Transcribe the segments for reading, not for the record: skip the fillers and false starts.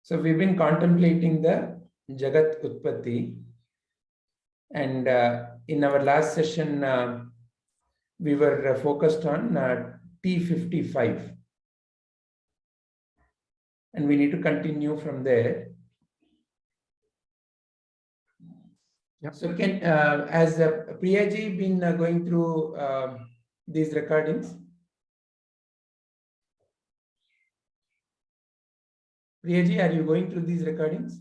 So we've been contemplating the Jagat Utpatti, and in our last session, we were focused on T55, and we need to continue from there. Yep. So can, has Priyaji been going through these recordings? Priyaji, are you going through these recordings?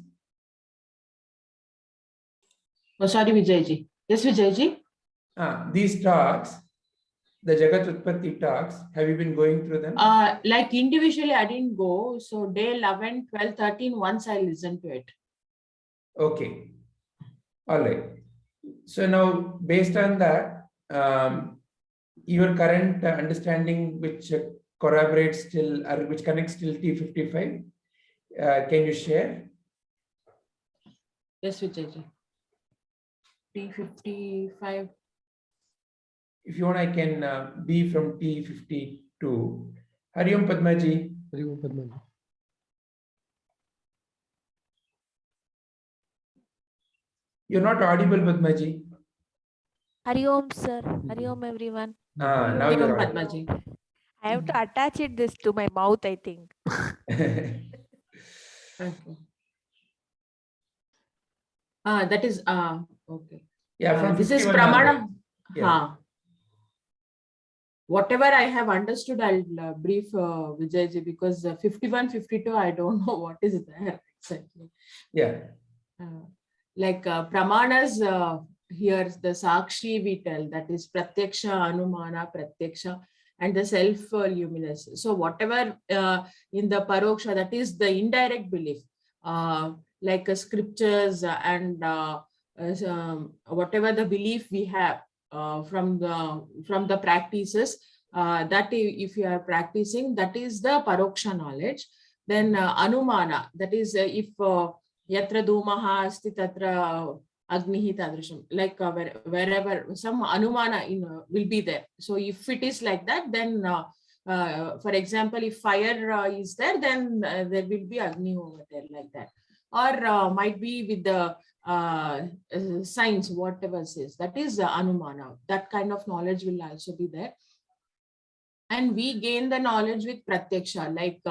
Oh, sorry, Vijayji. Yes, Vijayji. These talks, the Jagat Utpatti talks, have you been going through them? Like individually, I didn't go. So day 11, 12, 13, once I listened to it. Okay. All right. So now, based on that, your current understanding, which corroborates till, or which connects till T55, can you share? Yes, Vijayji. T55. If you want, I can be from T52. Hari Om Padmaji. Hari Om Padmaji. You're not audible, Padmaji. Hari Om, sir. Hari Om, everyone. Now Hari you're Om audible. Padmaji. I have to attach this to my mouth, I think. Okay. That is okay. Yeah, from This is 51 Pramana. onward. Yeah. Whatever I have understood, I'll brief Vijayji, because 51, 52, I don't know what is there exactly. Yeah. Like Pramanas, here the Sakshi we tell, that is Pratyaksha, Anumana, Pratyaksha, and the self-luminous. So whatever in the Paroksha, that is the indirect belief, like scriptures and whatever the belief we have from the practices, that if you are practicing, that is the Paroksha knowledge. Then Anumana, that is if Yatra Dhumaha Asti Tatra Agnihi Tadrisham, like wherever some Anumana will be there. So if it is like that, then for example, if fire is there, then there will be Agni over there, like that. Or might be with the science, whatever says, that is Anumana. That kind of knowledge will also be there. And we gain the knowledge with Pratyaksha, like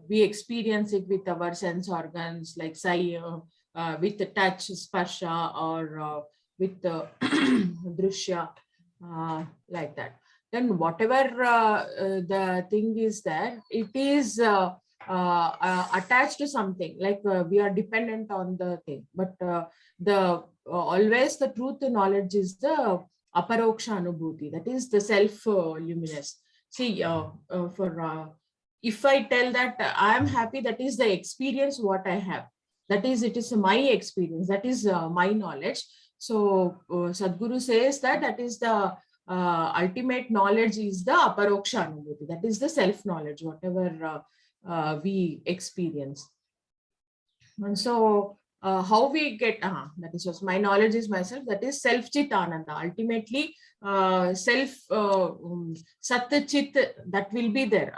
we experience it with our sense organs, like with the touch, sparsha, or with the drishya, like that. Then whatever the thing is there, it is attached to something, like we are dependent on the thing. But always the truth knowledge is the aparoksha anubhuti, that is the self-luminous. See, if I tell that I am happy, that is the experience what I have. That is, it is my experience. That is my knowledge. So Sadhguru says that is the ultimate knowledge is the aparoksha anubhuti. That is the self-knowledge, whatever we experience. And so how we get, that is just my knowledge is myself, that is self-chit-ananda. Ultimately, sat-chit, that will be there.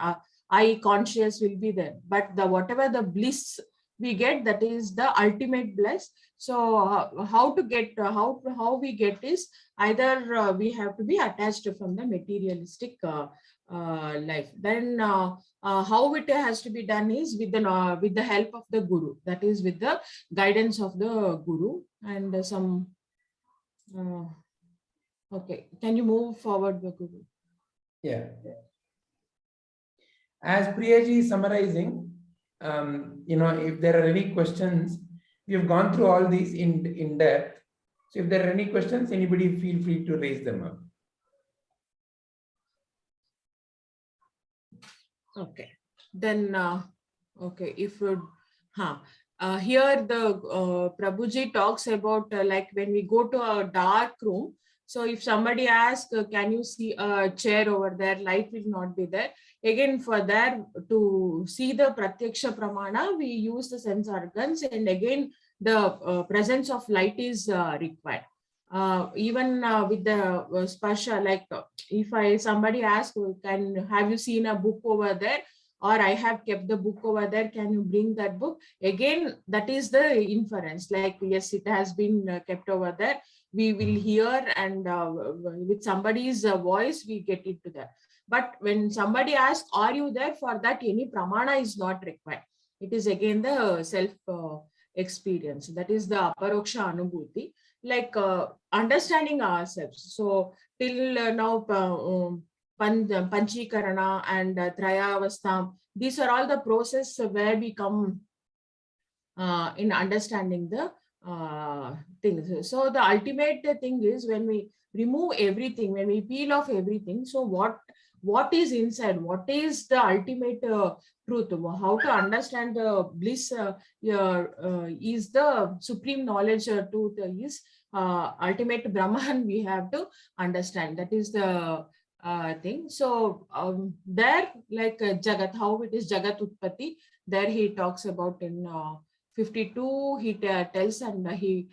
I conscious will be there. But the whatever the bliss we get, that is the ultimate bliss. So how to get, how we get is either we have to be attached from the materialistic life. Then how it has to be done is with the help of the Guru, that is with the guidance of the Guru. And some okay, can you move forward, the Guru? Yeah. As Priyaji is summarizing, if there are any questions, we have gone through all these in depth. So if there are any questions, anybody feel free to raise them up. Okay, then okay, if here the Prabhuji talks about like when we go to a dark room. So if somebody asks, can you see a chair over there? Light will not be there. Again, for that to see the Pratyaksha Pramana, we use the sense organs, and again the presence of light is required. Even with the sparsha, like if somebody asks, have you seen a book over there? or I have kept the book over there, can you bring that book? Again, that is the inference, like, yes, it has been kept over there. We will hear, and with somebody's voice, we get into that. But when somebody asks, are you there, for that, any pramana is not required. It is again the self experience. That is the aparoksha anubhuti, like understanding ourselves. So till now, Panchikarana and Trayavastham, these are all the process where we come in understanding the things. So the ultimate thing is when we remove everything, when we peel off everything, so what is inside, what is the ultimate truth, how to understand the bliss is the supreme knowledge, truth is ultimate Brahman, we have to understand. That is the thing. So there, like Jagat, how it is Jagat Utpatti, there he talks about in 52, he tells, and he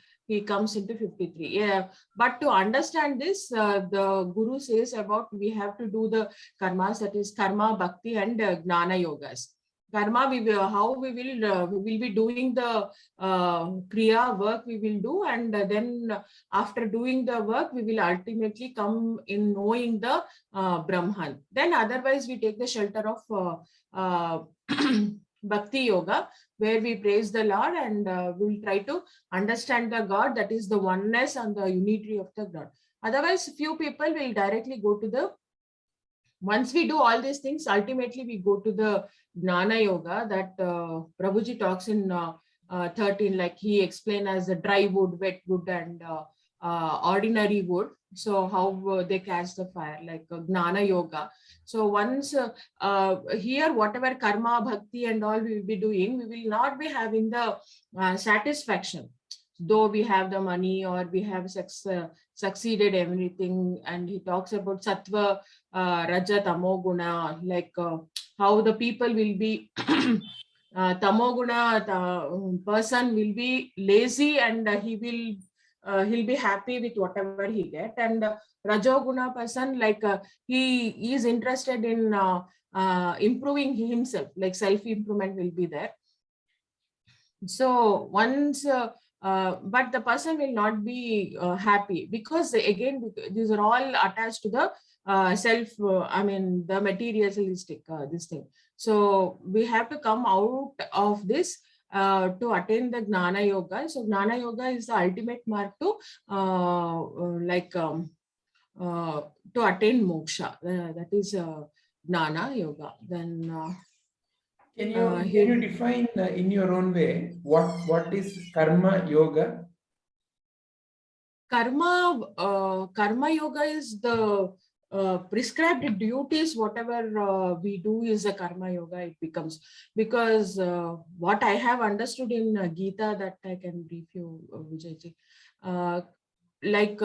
comes into 53. Yeah, but to understand this, the Guru says about we have to do the karmas, that is karma, bhakti, and gnana yogas. Karma, how we will be doing the kriya work we will do, and then after doing the work, we will ultimately come in knowing the Brahman. Then otherwise, we take the shelter of Bhakti Yoga, where we praise the Lord, and we'll try to understand the God, that is the oneness and the unity of the God. Otherwise, few people will directly go to the, once we do all these things, ultimately we go to the Gnana Yoga that Prabhuji talks in 13, like he explained as the dry wood, wet wood, and ordinary wood. So how they catch the fire, like Gnana Yoga. So once here, whatever karma, bhakti, and all we will be doing, we will not be having the satisfaction. Though we have the money or we have succeeded everything, and he talks about sattva, raja, tamo guna, like how the people will be tamoguna person will be lazy, and he'll be happy with whatever he get, and rajoguna person, like he is interested in improving himself, like self improvement will be there. So once but the person will not be happy, because again these are all attached to the self, I mean the materialistic this thing. So we have to come out of this to attain the Gnana Yoga. So Gnana Yoga is the ultimate mark to to attain moksha. That is Gnana Yoga. Then Can you define in your own way what is karma yoga? Karma yoga is the prescribed duties, whatever we do is a karma yoga, it becomes. Because what I have understood in Gita, that I can brief you, Vijayji, like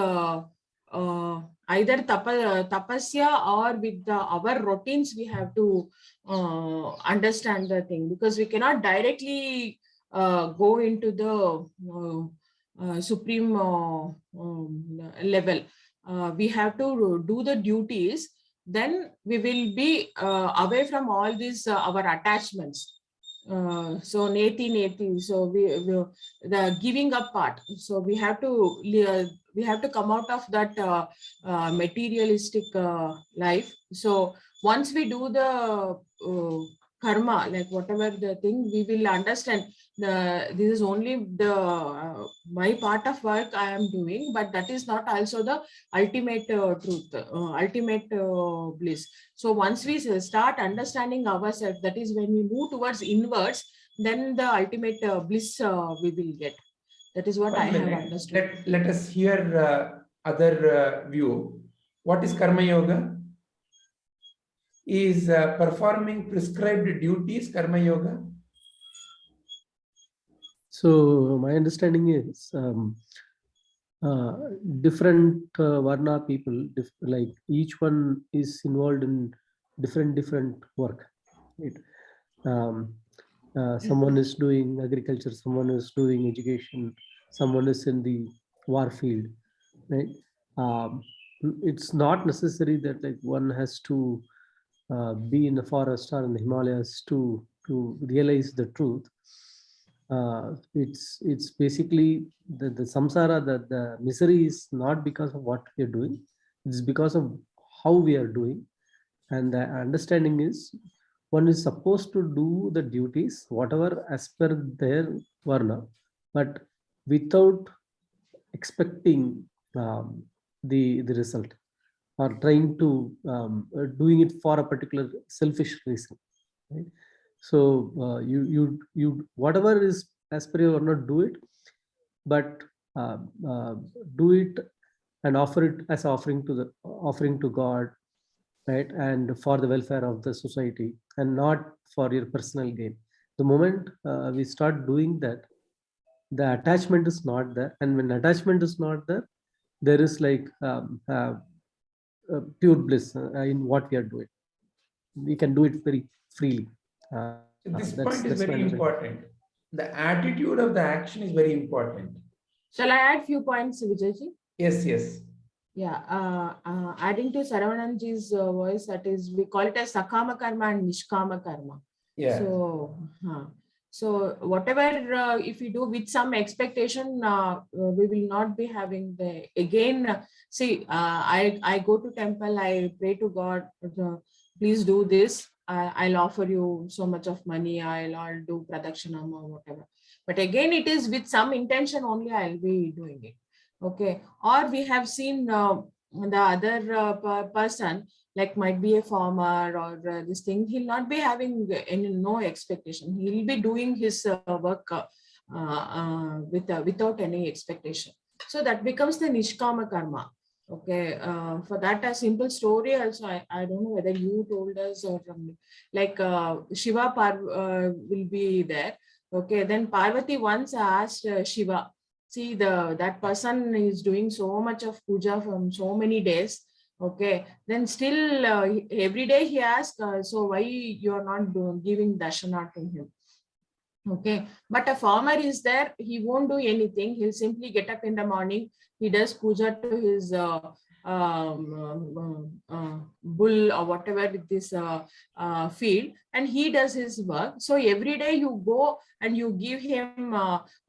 either tapasya or with our routines, we have to understand the thing, because we cannot directly go into the supreme level. We have to do the duties, then we will be away from all these our attachments. So neti, so we the giving up part. So we have to come out of that materialistic life. So once we do the karma, like whatever the thing, we will understand this is only the my part of work I am doing, but that is not also the ultimate truth, ultimate bliss. So once we start understanding ourselves, that is when we move towards inwards, then the ultimate bliss we will get. That is what I have understood. Let us hear other view. What is karma yoga? Is performing prescribed duties karma yoga? So my understanding is different Varna people, like each one is involved in different work. Right? Someone is doing agriculture, someone is doing education, someone is in the war field. Right? It's not necessary that like one has to be in the forest or in the Himalayas to realize the truth. It's basically the samsara, the misery is not because of what we are doing, it's because of how we are doing. And the understanding is one is supposed to do the duties whatever as per their varna, but without expecting the result, or trying to doing it for a particular selfish reason, right? So you whatever is as per your varna, do it, but uh, uh, do it and offer it as offering to God, right? And for the welfare of the society, and not for your personal gain. The moment we start doing that, the attachment is not there, and when attachment is not there, there is like pure bliss in what we are doing. We can do it very freely. So this That's point is my very understanding. important. The attitude of the action is very important. Shall I add few points, Vijayji? Yes, yes. Yeah, adding to Saravananji's voice, that is, we call it as Sakama Karma and Nishkama Karma. Yeah. So whatever, if we do with some expectation, we will not be having the, again, see, I go to temple, I pray to God, please do this. I'll offer you so much of money, I'll do pradakshanam or whatever. But again, it is with some intention only I'll be doing it. Okay. Or we have seen the other person, like might be a farmer or this thing, he'll not be having any no expectation. He'll be doing his work without any expectation. So that becomes the Nishkama Karma. Okay, for that a simple story also, I don't know whether you told us or like Shiva will be there. Okay, then Parvati once asked Shiva, see, that person is doing so much of puja from so many days. Okay, then still every day he asks, so why you are not giving darshana to him? Okay, but a farmer is there, he won't do anything. He'll simply get up in the morning, he does puja to his bull or whatever with this field, and he does his work. So every day you go and you give him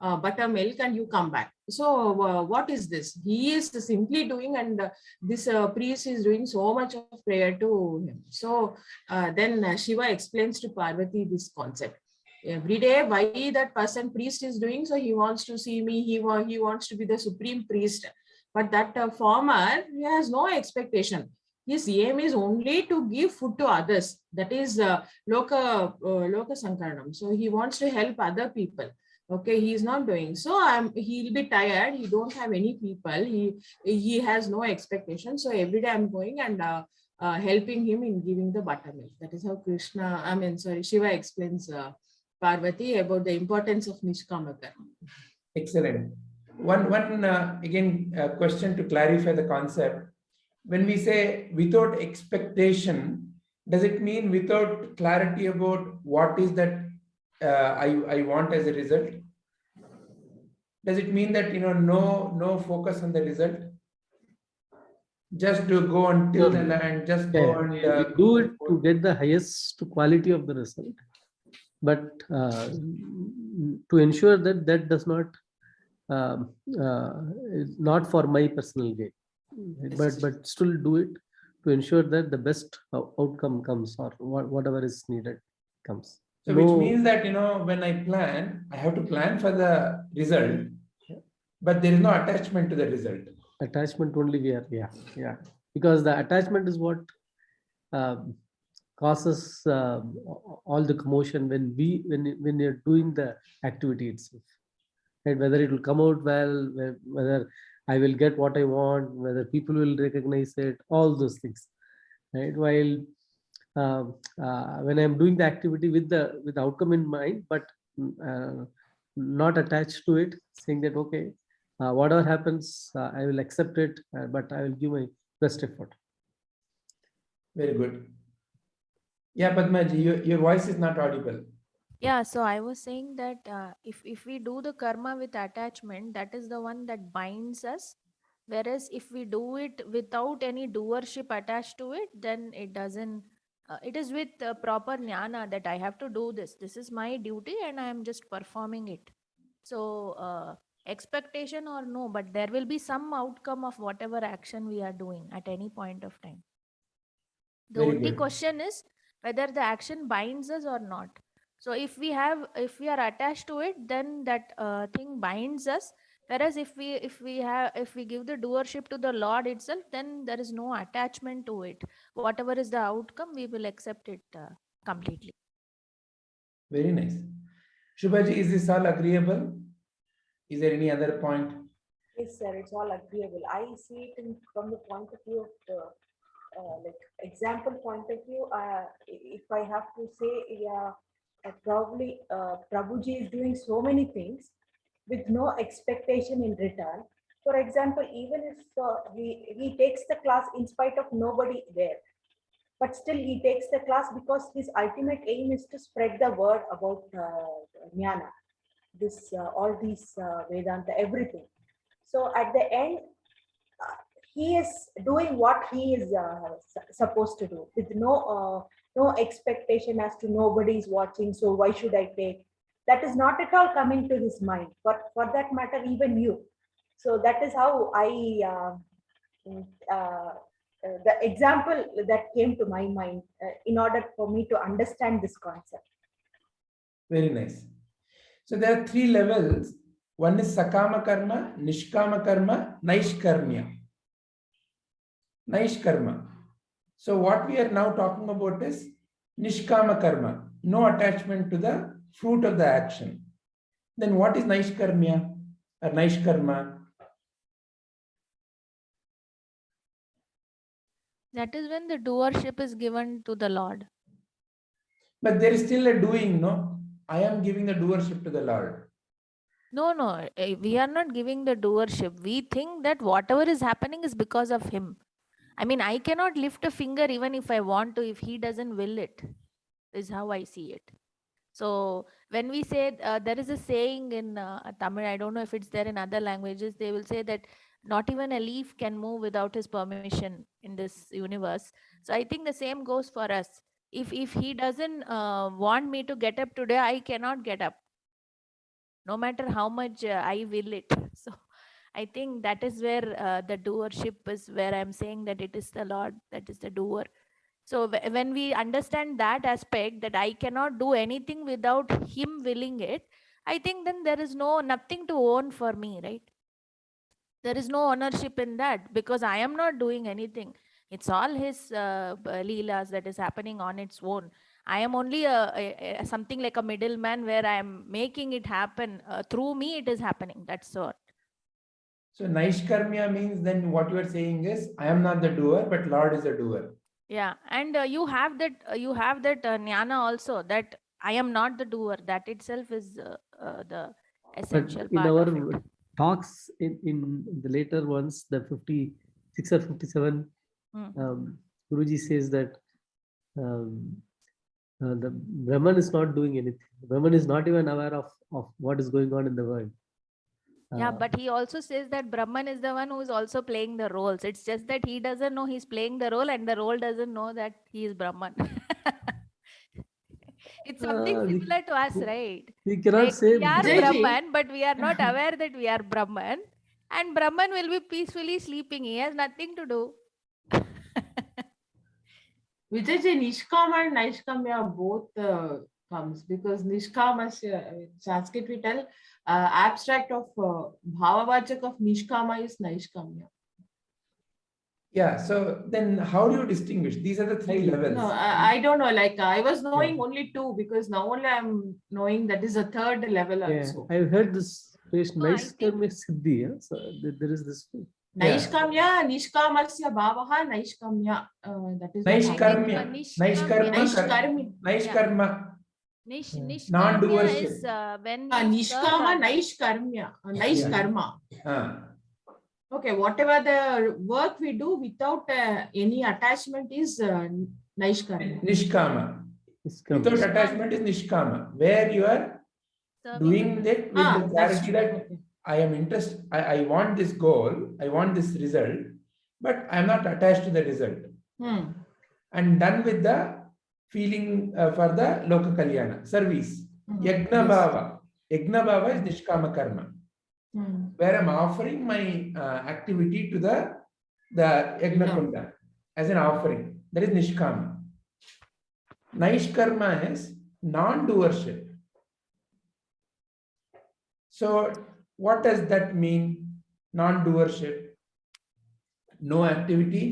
buttermilk and you come back. So what is this? He is simply doing, and this priest is doing so much of prayer to him. So then Shiva explains to Parvati this concept. Every day, why that person priest is doing, so he wants to see me, he wants to be the supreme priest. But that farmer, he has no expectation. His aim is only to give food to others. That is loka sankaranam. So he wants to help other people. Okay, he is not doing so. He'll be tired. He don't have any people. He has no expectation. So every day I'm going and helping him in giving the buttermilk. That is how Shiva explains Parvati about the importance of Nishkama Karma. Excellent. One again question to clarify the concept. When we say without expectation, does it mean without clarity about what is that I want as a result? Does it mean that no focus on the result? Just to go and till the land, just go and we do it to get the highest quality of the result, but to ensure that that does not is not for my personal gain, but still do it to ensure that the best outcome comes, or whatever is needed comes. So which means that when I plan, I have to plan for the result, but there is no attachment to the result. Attachment only we are, yeah, because the attachment is what causes all the commotion when you're doing the activity itself, right? Whether it will come out well, whether I will get what I want, whether people will recognize it, all those things, right? While when I'm doing the activity with the outcome in mind, but not attached to it, saying that okay, whatever happens, I will accept it, but I will give my best effort. Very good. Yeah, Padmaji, your voice is not audible. Yeah, so I was saying that if we do the karma with attachment, that is the one that binds us. Whereas if we do it without any doership attached to it, then it doesn't it is with proper jnana that I have to do this. This is my duty and I am just performing it. So expectation or no, but there will be some outcome of whatever action we are doing at any point of time. The Very only good. question is whether the action binds us or not. So if we are attached to it, then that thing binds us. Whereas if we give the doership to the Lord itself, then there is no attachment to it. Whatever is the outcome, we will accept it completely. Very nice. Shubhaji, is this all agreeable? Is there any other point? Yes, sir, it's all agreeable. I see it from the point of view of the like example point of view. If I have to say, yeah, probably Prabhuji is doing so many things with no expectation in return. For example, even if he takes the class in spite of nobody there, but still he takes the class because his ultimate aim is to spread the word about jnana, this all these Vedanta, everything. So at the end, he is doing what he is supposed to do with no expectation as to nobody is watching. So why should I take? That is not at all coming to his mind. But for that matter, even you. So that is how the example that came to my mind in order for me to understand this concept. Very nice. So there are 3 levels. One is Sakama Karma, Nishkama Karma, Naishkarmya. Naishkarma. So what we are now talking about is Nishkama Karma, no attachment to the fruit of the action. Then what is Naishkarmya or Naishkarma? That is when the doership is given to the Lord. But there is still a doing, no? I am giving the doership to the Lord. No, we are not giving the doership. We think that whatever is happening is because of him. I mean, I cannot lift a finger even if I want to, if he doesn't will it, is how I see it. So when we say, there is a saying in Tamil, I don't know if it's there in other languages, they will say that not even a leaf can move without his permission in this universe. So I think the same goes for us. If he doesn't want me to get up today, I cannot get up, no matter how much I will it. So I think that is where the doership is, where I'm saying that it is the Lord that is the doer. So when we understand that aspect, that I cannot do anything without him willing it, I think then there is nothing to own for me, right? There is no ownership in that because I am not doing anything. It's all his leelas that is happening on its own. I am only something like a middleman where I am making it happen. Through me, it is happening. That's all. So Naishkarmya means then what you are saying is, I am not the doer, but Lord is the doer. Yeah, and you have that jnana also, that I am not the doer. That itself is the But essential in part our of it. talks in the later ones, the 56 or 57, Guruji says that the Brahman is not doing anything. Brahman is not even aware of what is going on in the world. Yeah, but he also says that Brahman is the one who is also playing the roles. It's just that he doesn't know he's playing the role and the role doesn't know that he is Brahman. It's something similar to us, right? We cannot Like, say we are Vijayji. Brahman, but we are not aware that we are Brahman. And Brahman will be peacefully sleeping. He has nothing to do. Vijayji, Nishkama and Naishkamya both comes because Nishkamasya, Sanskrit we tell, abstract of Bhavavachak of Nishkama is Naishkamya. Yeah, so then how do you distinguish? These are the 3 levels. No, I don't know. Like I was knowing only 2 because now only I'm knowing that is a 3rd level also. I've heard this phrase, No, I nice think- karma siddhi. Yeah? So there is this. Naishkamya, Nishkamasya Bhavaha, Naishkamya. That is Naishkarmya. Nishkarmya. Naishkarma. Nishkarmya Non-doership. is when we Nishkama, serve others. Naishkarmya, Naishkarma. Okay, whatever the work we do without any attachment is Naishkarma. Nishkama. Nishkama. Without attachment is Nishkama, where you are serving doing others. it with the That's clarity true. that Okay. I am interested, I want this goal, I want this result, but I am not attached to the result. And done with the feeling for the Loka Kalyana, service. Yagna Yes. Bhava. Yagna Bhava is Nishkama Karma, Hmm. where I'm offering my activity to the Yagna Yeah. Kunda as an offering. That is Nishkama. Naishkarma is non-doership. So what does that mean? Non-doership? No activity?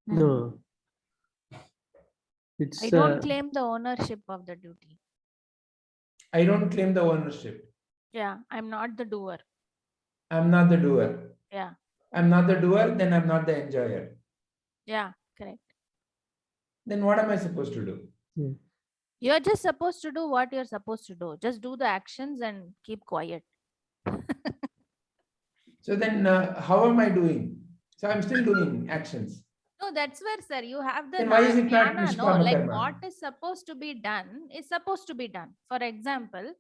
No. It's I don't claim the ownership of the duty. I don't claim the ownership. Yeah, I'm not the doer. I'm not the doer. Yeah, I'm not the doer, then I'm not the enjoyer. yeah, correct. Then what am I supposed to do? You're just supposed to do what you're supposed to do. Just do the actions and keep quiet. So then how am I doing? So I'm still doing actions. No, that's where, sir, you have the Then why is it not jnana, no, Nishkama like Karma? what is supposed to be done is supposed to be done. For example,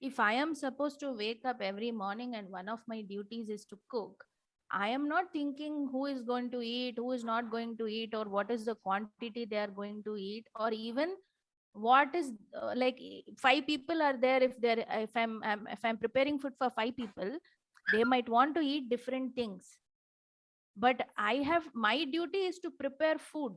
if I am supposed to wake up every morning and one of my duties is to cook, I am not thinking who is going to eat, who is not going to eat, or what is the quantity they are going to eat, or even what is five people are there. If I'm preparing food for five people, they might want to eat different things, but I have, my duty is to prepare food.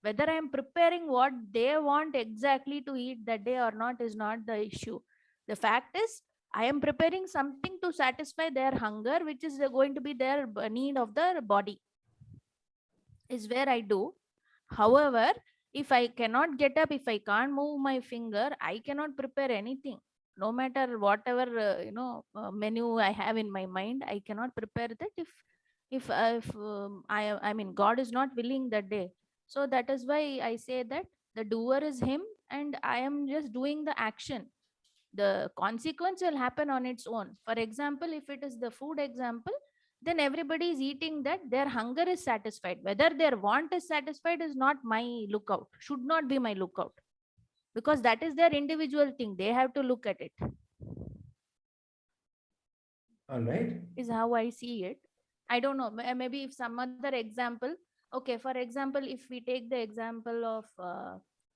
Whether I am preparing what they want exactly to eat that day or not is not the issue. The fact is, I am preparing something to satisfy their hunger, which is going to be their need of their body, is where I do. However, if I cannot get up, if I can't move my finger, I cannot prepare anything. No matter whatever menu I have in my mind, I cannot prepare that if I mean God is not willing that day. So that is why I say that the doer is him, and I am just doing the action. The consequence will happen on its own. For example, if it is the food example, then everybody is eating that, their hunger is satisfied. Whether their want is satisfied is not my lookout, should not be my lookout, because that is their individual thing. They have to look at it, All right. is how I see it. I don't know, maybe if some other example. Okay, for example, if we take the example of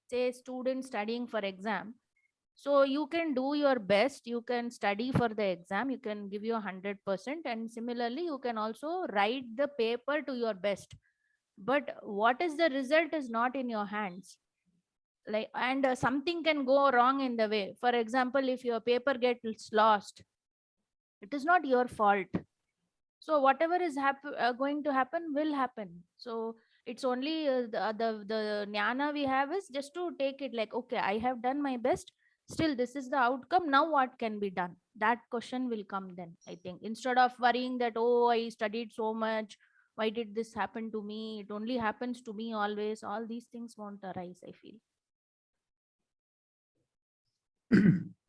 say students studying for exam, so you can do your best, you can study for the exam, you can give your 100%, and similarly you can also write the paper to your best, but what is the result is not in your hands. Like, and something can go wrong in the way. For example, if your paper gets lost, it is not your fault. So whatever is going to happen will happen. So it's only the jnana we have is just to take it like, okay, I have done my best, still this is the outcome, now what can be done? That question will come then, I think, instead of worrying that, oh, I studied so much, why did this happen to me, it only happens to me always. All these things won't arise, I feel.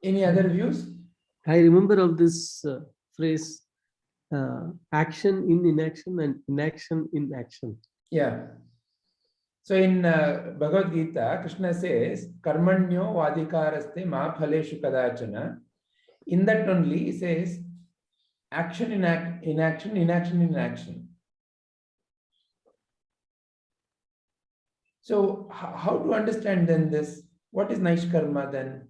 Any other views? I remember of this phrase, action in inaction and inaction in action. Yeah. So in Bhagavad Gita, Krishna says, Karmanyo vadikaraste ma phaleshu kadachana. In that only he says, action in inaction, inaction in action. So how to understand then this? What is Naishkarma then?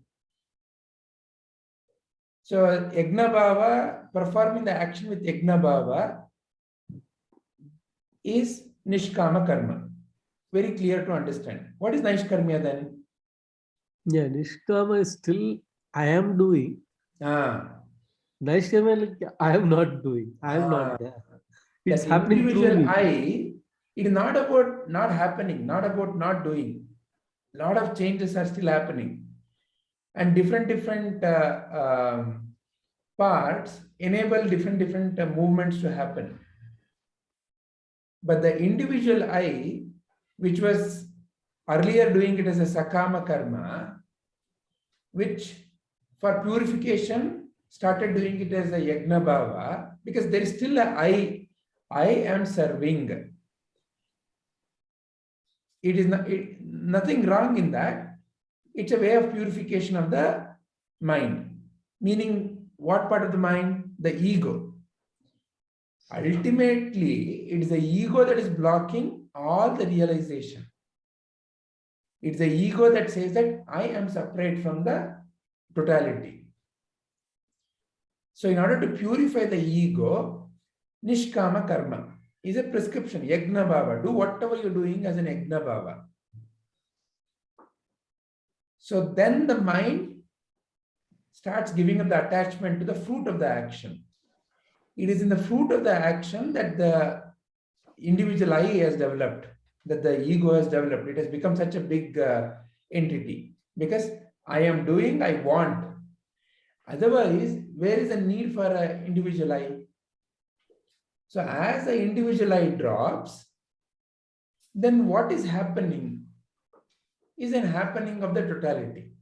So Yagna Bhava, performing the action with Yagna Bhava is Nishkama Karma. Very clear to understand. What is Naishkarmya then? Yeah, Nishkama is still I am doing. Naishkama, like, I am not doing. I am not there. It's That happening through individual me. I, it is not about not happening, not about not doing. A lot of changes are still happening. And different parts enable different movements to happen. But the individual I, which was earlier doing it as a Sakama Karma, which for purification started doing it as a Yagna Bhava, because there is still a I am serving. It is nothing wrong in that. It's a way of purification of the mind. Meaning, what part of the mind? The ego. Ultimately, it is the ego that is blocking all the realization. It's the ego that says that I am separate from the totality. So in order to purify the ego, Nishkama Karma is a prescription, Yagna Bhava. Do whatever you're doing as an Yagna Bhava. So then the mind starts giving up the attachment to the fruit of the action. It is in the fruit of the action that the individual I has developed, that the ego has developed. It has become such a big entity because I am doing, I want. Otherwise, where is the need for an individual I? So as the individual I drops, then what is happening is an happening of the totality.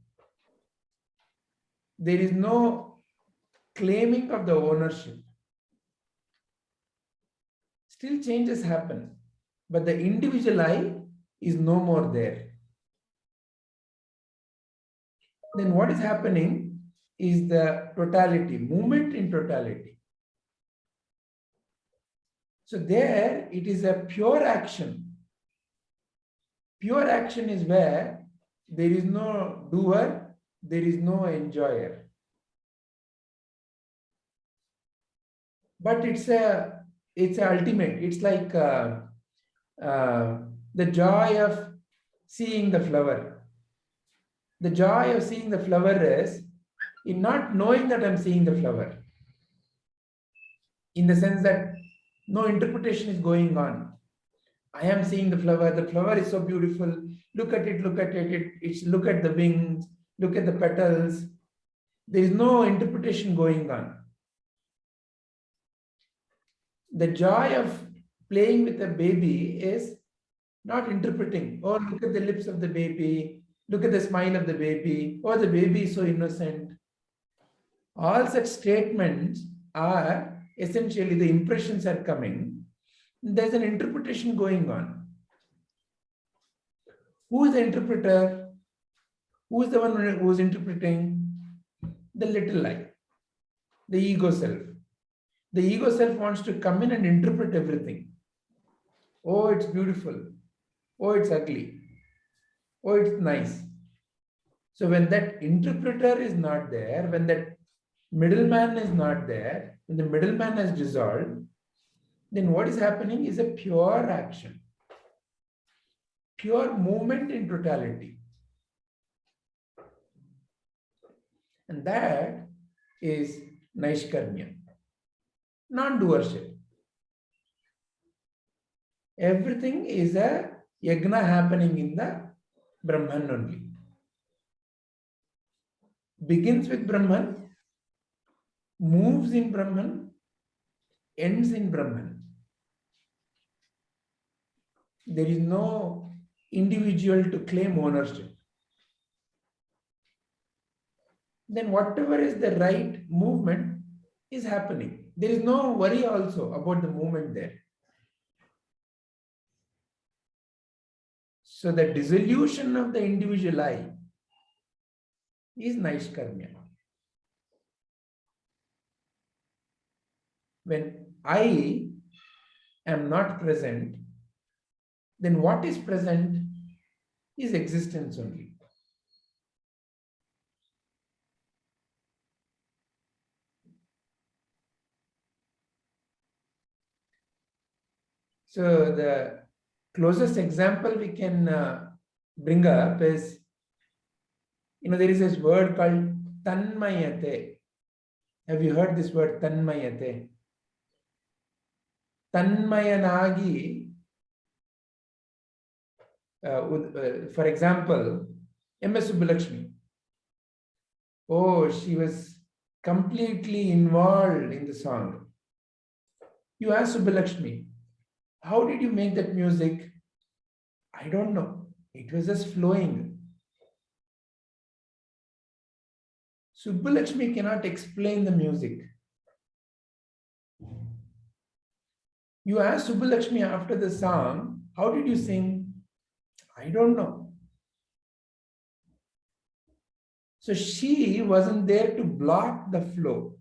There is no claiming of the ownership. Still changes happen, but the individual I is no more there. Then what is happening is the totality, movement in totality. So there it is a pure action. Pure action is where there is no doer, there is no enjoyer. But it's ultimate. It's like the joy of seeing the flower. The joy of seeing the flower is in not knowing that I'm seeing the flower. In the sense that no interpretation is going on. I am seeing the flower is so beautiful. Look at it, look at it. Look at the wings, look at the petals. There is no interpretation going on. The joy of playing with a baby is not interpreting. Oh, look at the lips of the baby. Look at the smile of the baby. Oh, the baby is so innocent. All such statements are essentially the impressions are coming. There's an interpretation going on. Who is the interpreter? Who is the one who is interpreting? The little I, the ego self. The ego self wants to come in and interpret everything. Oh, it's beautiful. Oh, it's ugly. Oh, it's nice. So when that interpreter is not there, when that middleman is not there, when the middleman has dissolved, then what is happening is a pure action, pure movement in totality. And that is Naishkarmya, non-doership. Everything is a yagna happening in the Brahman only. Begins with Brahman, moves in Brahman, ends in Brahman. There is no individual to claim ownership. Then whatever is the right movement is happening. There is no worry also about the movement there. So the dissolution of the individual I is Naishkarmya. When I am not present, then what is present is existence only. So the closest example we can bring up is, there is this word called Tanmayate. Have you heard this word Tanmayate? Tanmayanagi, for example, M.S. Subbulakshmi. Oh, she was completely involved in the song. You ask Subbulakshmi, how did you make that music? I don't know. It was just flowing. Subbulakshmi cannot explain the music. You ask Subbulakshmi after the song, how did you sing? I don't know. So she wasn't there to block the flow.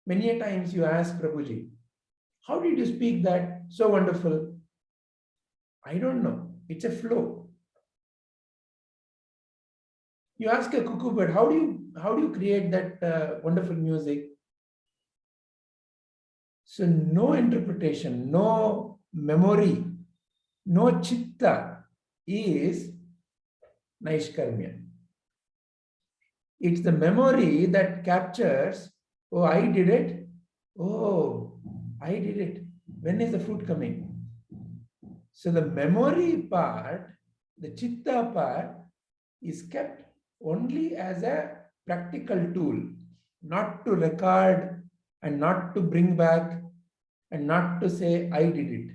Many a times you ask Prabhuji, how did you speak that so wonderful? I don't know. It's a flow. You ask a cuckoo bird, how do you create that wonderful music? So no interpretation, no memory, no chitta is Naishkarmya. It's the memory that captures, oh, I did it. Oh, I did it. When is the food coming? So the memory part, the chitta part is kept only as a practical tool, not to record and not to bring back and not to say, I did it.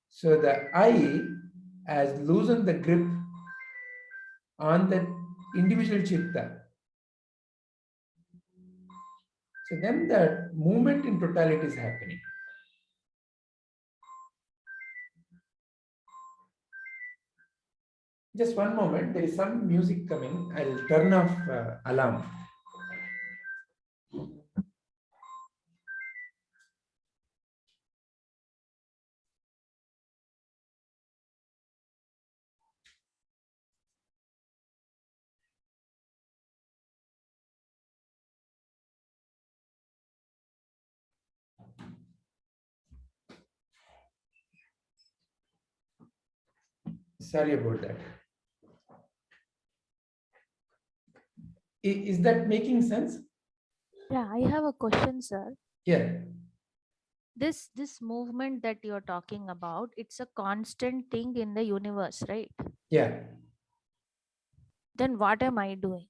So the I has loosened the grip on the individual chitta. So then the movement in totality is happening. Just one moment, there is some music coming. I'll turn off alarm. Sorry about that. Is that making sense? Yeah, I have a question, sir. Yeah. This movement that you're talking about, it's a constant thing in the universe, right? Yeah. Then what am I doing?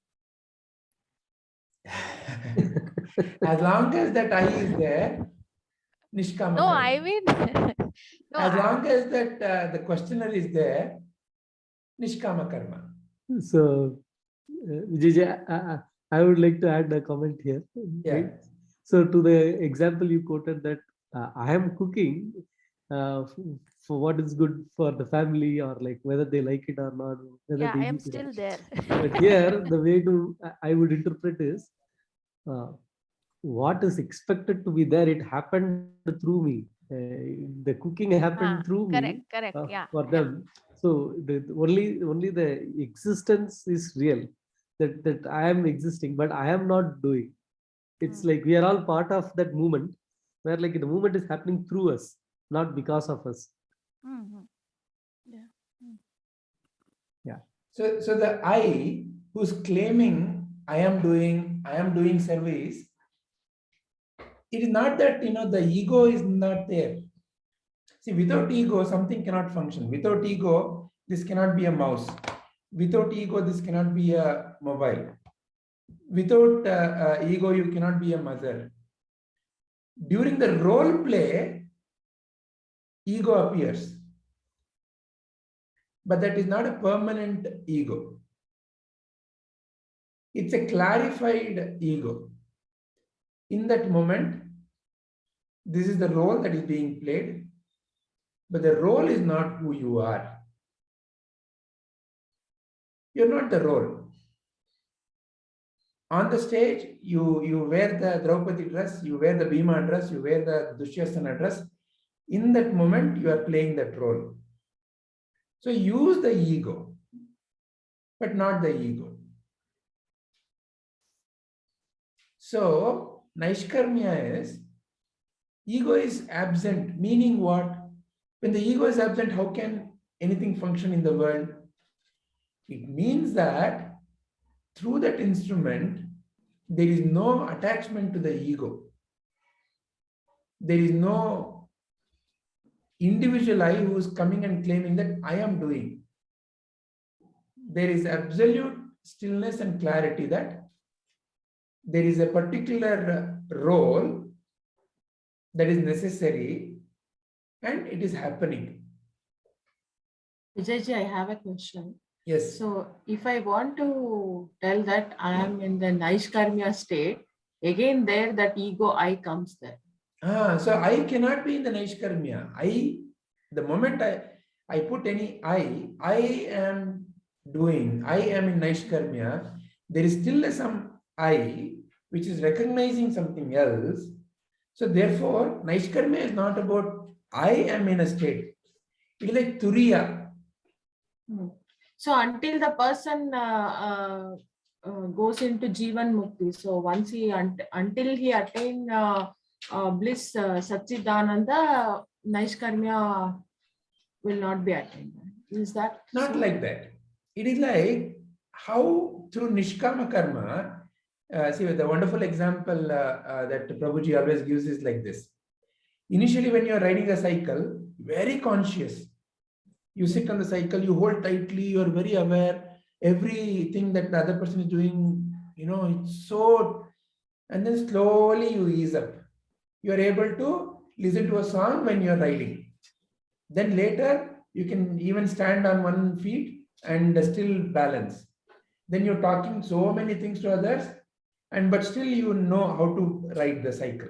As long as that I is there, Nishkama No, karma. I mean, no, As long as that the questioner is there, Nishkama karma. So, Vijay, I would like to add a comment here. Yeah. Right? So, to the example you quoted that I am cooking for what is good for the family, or like whether they like it or not, whether yeah, they I am eat it. still there. But here, the way to I would interpret is what is expected to be there. It happened through me. The cooking happened through Correct, me correct. Yeah. for yeah. them. So the only the existence is real. That I am existing, but I am not doing. It's like we are all part of that movement, where like the movement is happening through us, not because of us. Mhm. Yeah. Yeah. So the I who's claiming I am doing service, it is not that the ego is not there. See, without ego, something cannot function. Without ego, this cannot be a mouse. Without ego, this cannot be a mobile. Without ego, you cannot be a mother. During the role play, ego appears. But that is not a permanent ego. It's a clarified ego. In that moment, this is the role that is being played, but the role is not who you are. You're not the role. On the stage, you wear the Draupadi dress, you wear the Bhima dress, you wear the Dushyasana dress. In that moment, you are playing that role. So use the ego, but not the ego. So Naishkarmya is, ego is absent, meaning what? When the ego is absent, how can anything function in the world? It means that through that instrument, there is no attachment to the ego. There is no individual I who is coming and claiming that I am doing. There is absolute stillness and clarity that there is a particular role that is necessary and it is happening. Vijayji, I have a question. Yes. So if I want to tell that I am in the Naishkarmya state, again there that ego I comes there. So I cannot be in the Naishkarmya. The moment I put any I am doing, I am in Naishkarmya, there is still some I which is recognizing something else. So therefore, Naishkarmya is not about I am in a state. It is like turiya. So until the person goes into Jivan Mukti, so once he until he attain bliss Satchidananda, Naishkarmya will not be attained. Is that Not so? like that. It is like how through Nishkama Karma, see the wonderful example that Prabhuji always gives is like this. Initially, when you are riding a cycle, very conscious. You sit on the cycle, you hold tightly, you are very aware. Everything that the other person is doing, it's so, and then slowly you ease up. You are able to listen to a song when you are riding. Then later, you can even stand on one feet and still balance. Then you're talking so many things to others, but still you know how to ride the cycle.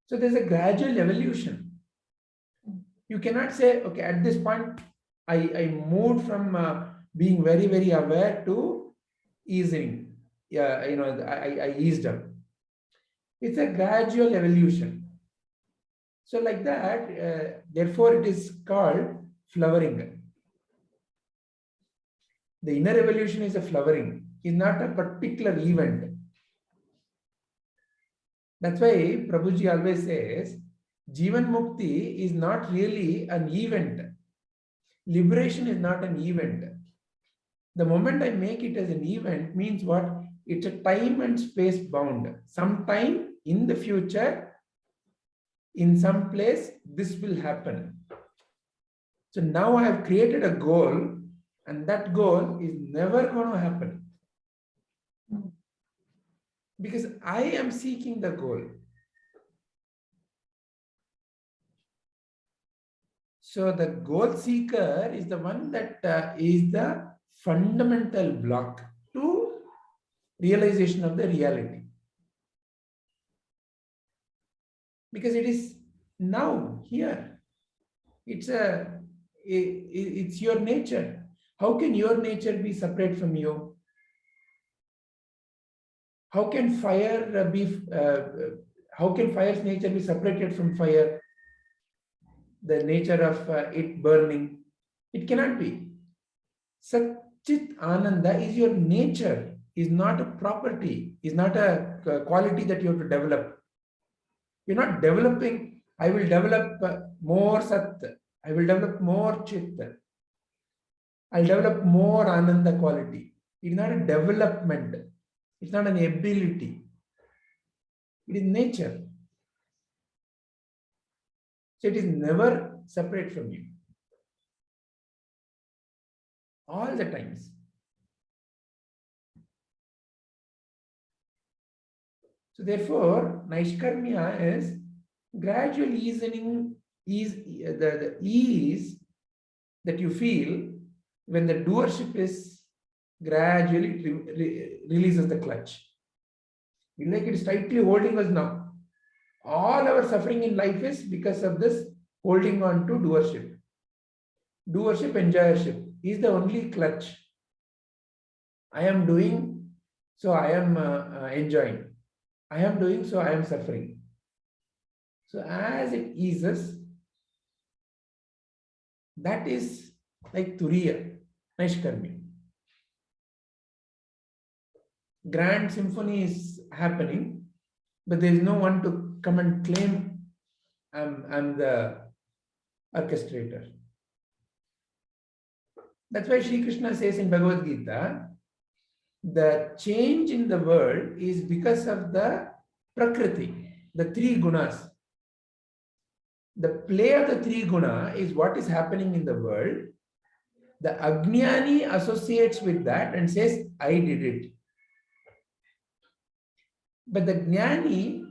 So there's a gradual evolution. You cannot say, okay, at this point, I moved from being very, very aware to easing. Yeah, I eased up. It's a gradual evolution. So like that, therefore it is called flowering. The inner evolution is a flowering, is not a particular event. That's why Prabhuji always says, Jivan Mukti is not really an event. Liberation is not an event. The moment I make it as an event means what? It's a time and space bound. Sometime in the future, in some place, this will happen. So now I have created a goal, and that goal is never going to happen. Because I am seeking the goal. So the goal seeker is the one that is the fundamental block to realization of the reality. Because it is now, here. It's your nature. How can your nature be separate from you? How can fire how can fire's nature be separated from fire? The nature of it burning. It cannot be. Satchit Ananda is your nature, is not a property, is not a quality that you have to develop. You're not developing, I will develop more Sat, I will develop more Chit, I'll develop more Ananda quality. It is not a development, it's not an ability, it is nature. So it is never separate from you. All the times. So therefore, Naishkarmya is gradual easing, the ease that you feel when the doership is gradually releases the clutch. You like it is tightly holding us now. All our suffering in life is because of this holding on to doership. Doership, enjoyership is the only clutch. I am doing, so I am enjoying. I am doing, so I am suffering. So as it eases, that is like Turiya, Naishkarmya. Grand symphony is happening, but there is no one to come and claim I'm the orchestrator. That's why Sri Krishna says in Bhagavad Gita, the change in the world is because of the Prakriti, the three gunas. The play of the three guna is what is happening in the world. The Ajnani associates with that and says, I did it. But the Jnani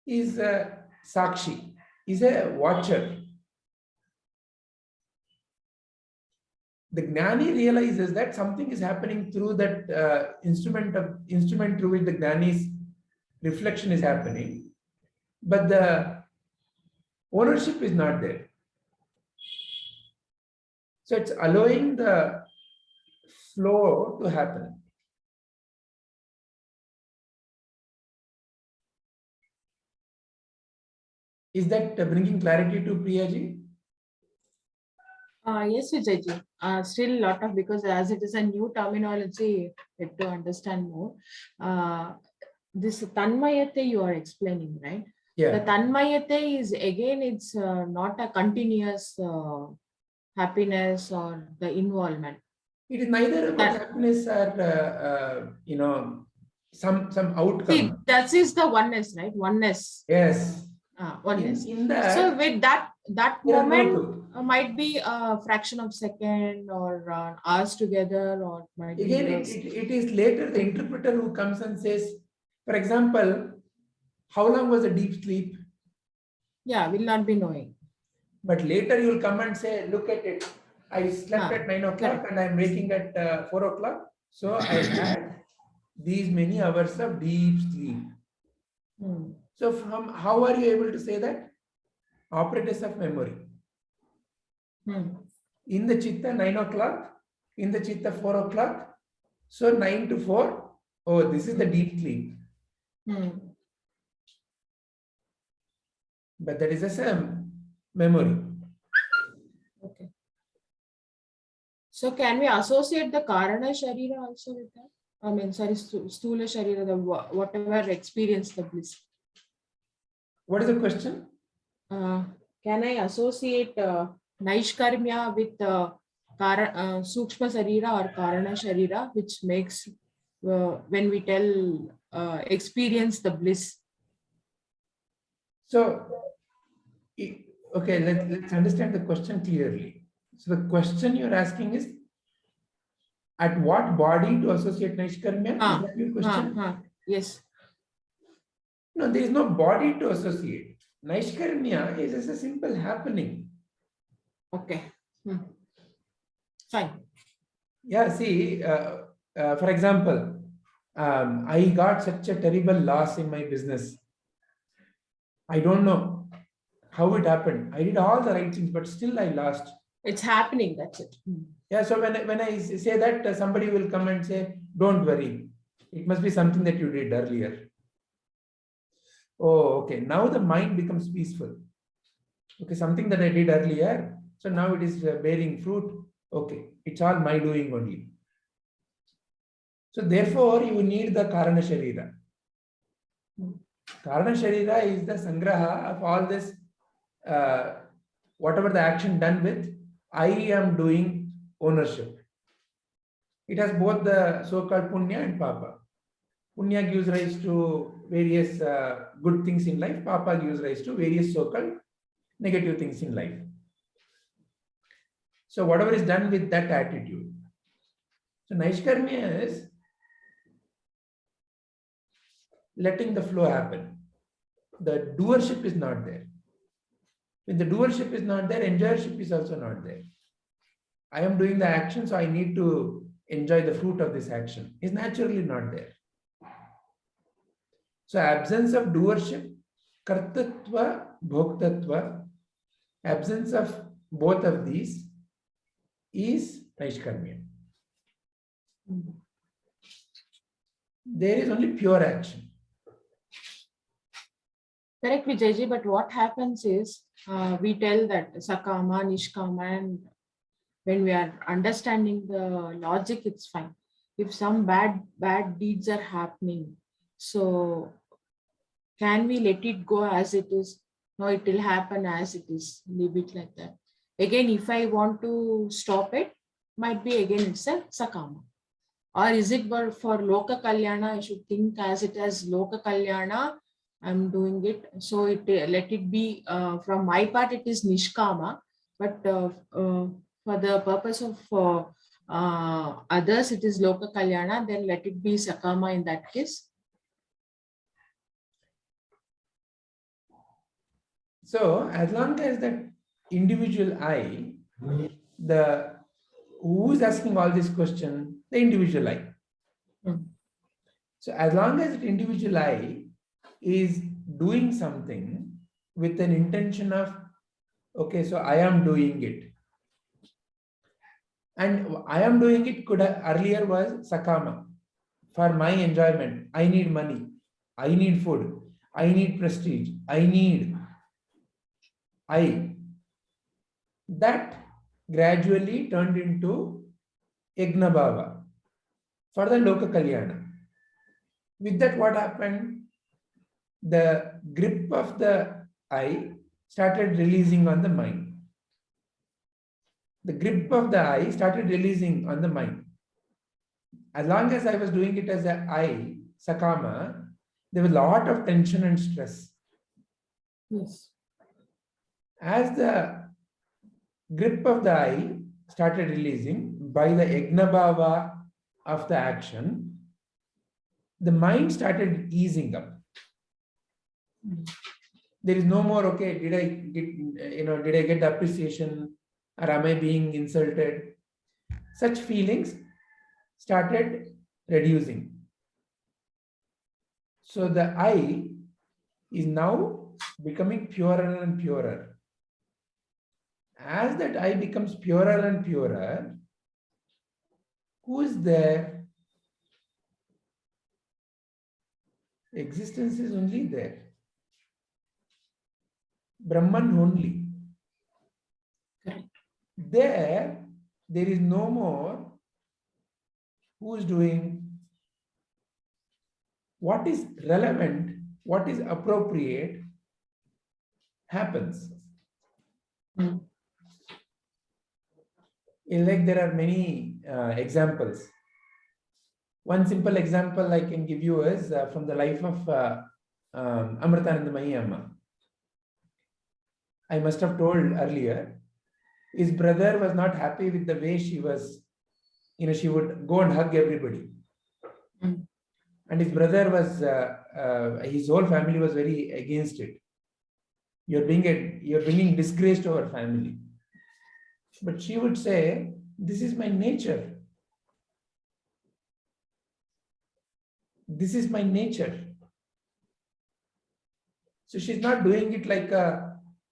is a Sakshi, is a watcher. The Jnani realizes that something is happening through that instrument through which the Jnani's reflection is happening, but the ownership is not there. So it's allowing the flow to happen. Is that bringing clarity to Priyaji? Yes, Vijayji. Still a lot of, because as it is a new terminology, had to understand more. This Tanmayate you are explaining, right? The Yeah, Tanmayate is again, it's not a continuous happiness or the involvement. it is neither about That- happiness or some See, outcome. that is the oneness, right? Oneness. Yes, Oneness. in that So with that there are no moment two. might be a fraction of second or hours together, or might be Again, years. it is later the interpreter who comes and says, for example, how long was the deep sleep? Yeah, will not be knowing. But later you will come and say, look at it. I slept at 9 o'clock correct. and I'm waking at 4 o'clock. So I had these many hours of deep sleep. Hmm. So from how are you able to say that? Operators of memory. Hmm. In the chitta 9 o'clock, in the chitta 4 o'clock. So 9 to 4. Oh, this is the deep sleep. Hmm. But that is a memory. Okay. So can we associate the Karana Sharira also with that? I mean, sorry, Stula Sharira, the whatever experience the bliss. What is the question? Can I associate Naishkarmya with Sukshma Sharira or Karana Sharira, which makes when we tell experience the bliss? So, okay, let's understand the question clearly. So the question you're asking is, at what body to associate Naishkarmya? Is that your question? Yes. No, there is no body to associate. Naishkarmya is just a simple happening. Okay. Fine. Yeah, see, for example, I got such a terrible loss in my business. I don't know how it happened. I did all the right things, but still I lost. It's happening, that's it. Yeah, so when I say that, somebody will come and say, don't worry. It must be something that you did earlier. Oh, okay. Now the mind becomes peaceful. Okay, something that I did earlier. So now it is bearing fruit. Okay, it's all my doing only. So therefore, you need the Karana Sharira. Karana Sharira is the sangraha of all this, whatever the action done with, I am doing ownership. It has both the so-called punya and papa. Punya gives rise to various good things in life. Papa gives rise to various so-called negative things in life. So whatever is done with that attitude. So Naishkarmya is letting the flow happen. The doership is not there. When the doership is not there, enjoyership is also not there. I am doing the action, so I need to enjoy the fruit of this action. Is naturally not there. So absence of doership, kartatva, bhoktatva, absence of both of these is Naishkarmya. There is only pure action. Correct, Vijayji, but what happens is we tell that Sakama, Nishkama, and when we are understanding the logic, it's fine. If some bad deeds are happening, so can we let it go as it is? No, it will happen as it is. Leave it like that. Again, if I want to stop it, might be again it's a Sakama. Or is it for Loka Kalyana? I should think as it as Loka Kalyana. I'm doing it. So let it be from my part, it is Nishkama. But for the purpose of others, it is Loka Kalyana. Then let it be Sakama in that case. So as long as that individual I, the who is asking all this question, the individual I. So as long as the individual I is doing something with an intention of, okay, so I am doing it. And I am doing it could earlier was Sakama, for my enjoyment. I need money, I need food, I need prestige, I need. I, that gradually turned into Yagna Bhava for the Loka Kalyana. With that, what happened? The grip of the I started releasing on the mind. The grip of the I started releasing on the mind. As long as I was doing it as a I, Sakama, there was a lot of tension and stress. Yes. As the grip of the I started releasing by the Yagna Bhava of the action, the mind started easing up. There is no more, okay, did I get the appreciation, or am I being insulted? Such feelings started reducing. So the I is now becoming purer and purer. As that I becomes purer and purer, who is there? Existence is only there. Brahman only. Correct. There is no more who is doing. What is relevant, what is appropriate happens. Mm. Like there are many examples. One simple example I can give you is from the life of Amritanandamayi Amma. I must have told earlier, his brother was not happy with the way she was, she would go and hug everybody. Mm. And his brother was, his whole family was very against it. You're bringing disgrace to our family. But she would say, this is my nature. This is my nature. So she's not doing it like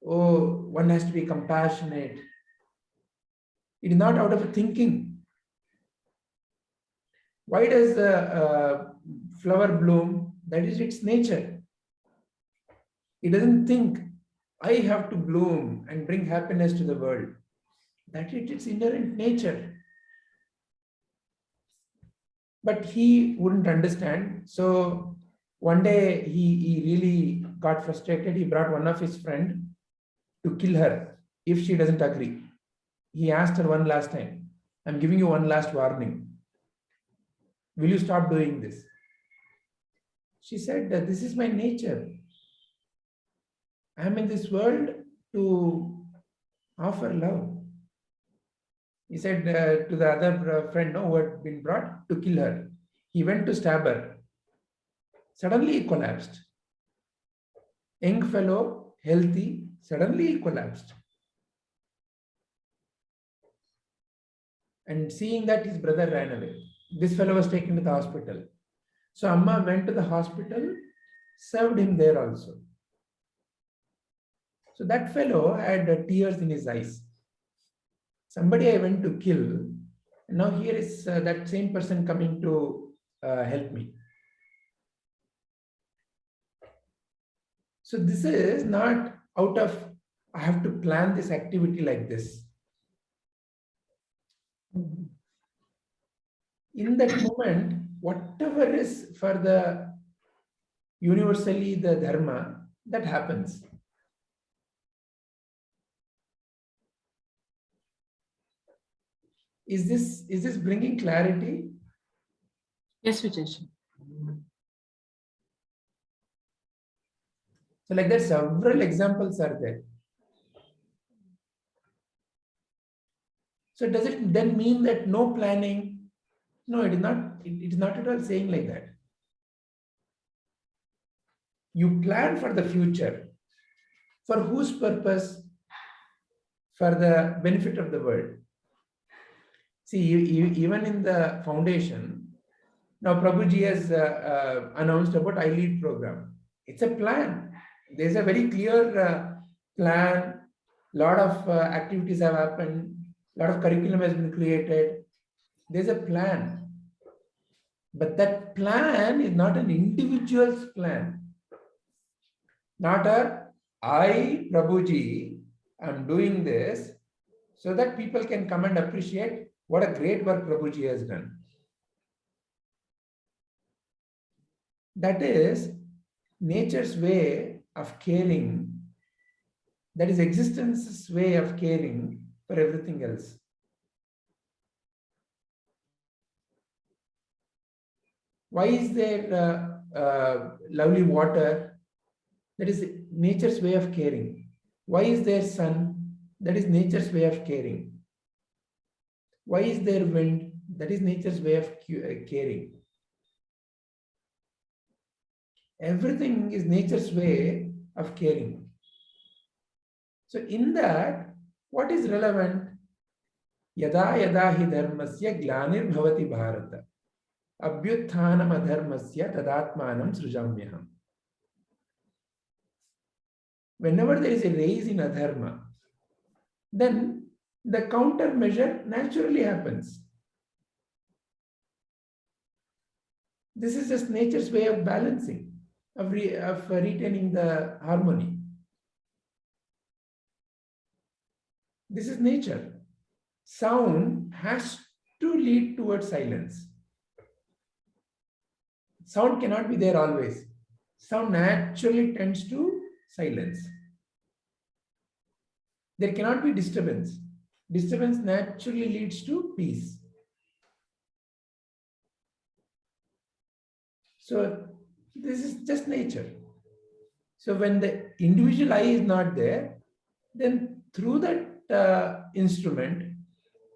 one has to be compassionate. It is not out of a thinking. Why does the flower bloom? That is its nature. It doesn't think, I have to bloom and bring happiness to the world. That is its inherent nature. But he wouldn't understand. So one day he really got frustrated. He brought one of his friends to kill her if she doesn't agree. He asked her one last time, I'm giving you one last warning. Will you stop doing this? She said, this is my nature. I am in this world to offer love. He said to the other friend who had been brought to kill her. He went to stab her. Suddenly he collapsed. Young fellow, healthy, suddenly he collapsed. And seeing that, his brother ran away. This fellow was taken to the hospital. So Amma went to the hospital, served him there also. So that fellow had tears in his eyes. Somebody I went to kill, and now here is that same person coming to help me. So this is not out of, I have to plan this activity like this. In that moment, whatever is for the universally the dharma, that happens. Is this bringing clarity? Yes, Vijay. So like that, several examples are there. So does it then mean that no planning? No, it is not. It is not at all saying like that. You plan for the future. For whose purpose? For the benefit of the world. See, even in the foundation, now Prabhuji has announced about I-Lead program. It's a plan. There's a very clear plan. Lot of activities have happened. Lot of curriculum has been created. There's a plan. But that plan is not an individual's plan. Not I, Prabhuji, I'm doing this so that people can come and appreciate what a great work Prabhuji has done. That is nature's way of caring. That is existence's way of caring for everything else. Why is there lovely water? That is nature's way of caring. Why is there sun? That is nature's way of caring. Why is there wind? That is nature's way of caring. Everything is nature's way of caring. So in that, what is relevant? Yada yada hi dharmasya glanir bhavati bharata. Abhyutthanam adharmasya tadatmanam srijamyaham. Whenever there is a rise in adharma, then the countermeasure naturally happens. This is just nature's way of balancing, of retaining the harmony. This is nature. Sound has to lead towards silence. Sound cannot be there always. Sound naturally tends to silence. There cannot be disturbance. Disturbance naturally leads to peace. So this is just nature. So when the individual I is not there, then through that instrument,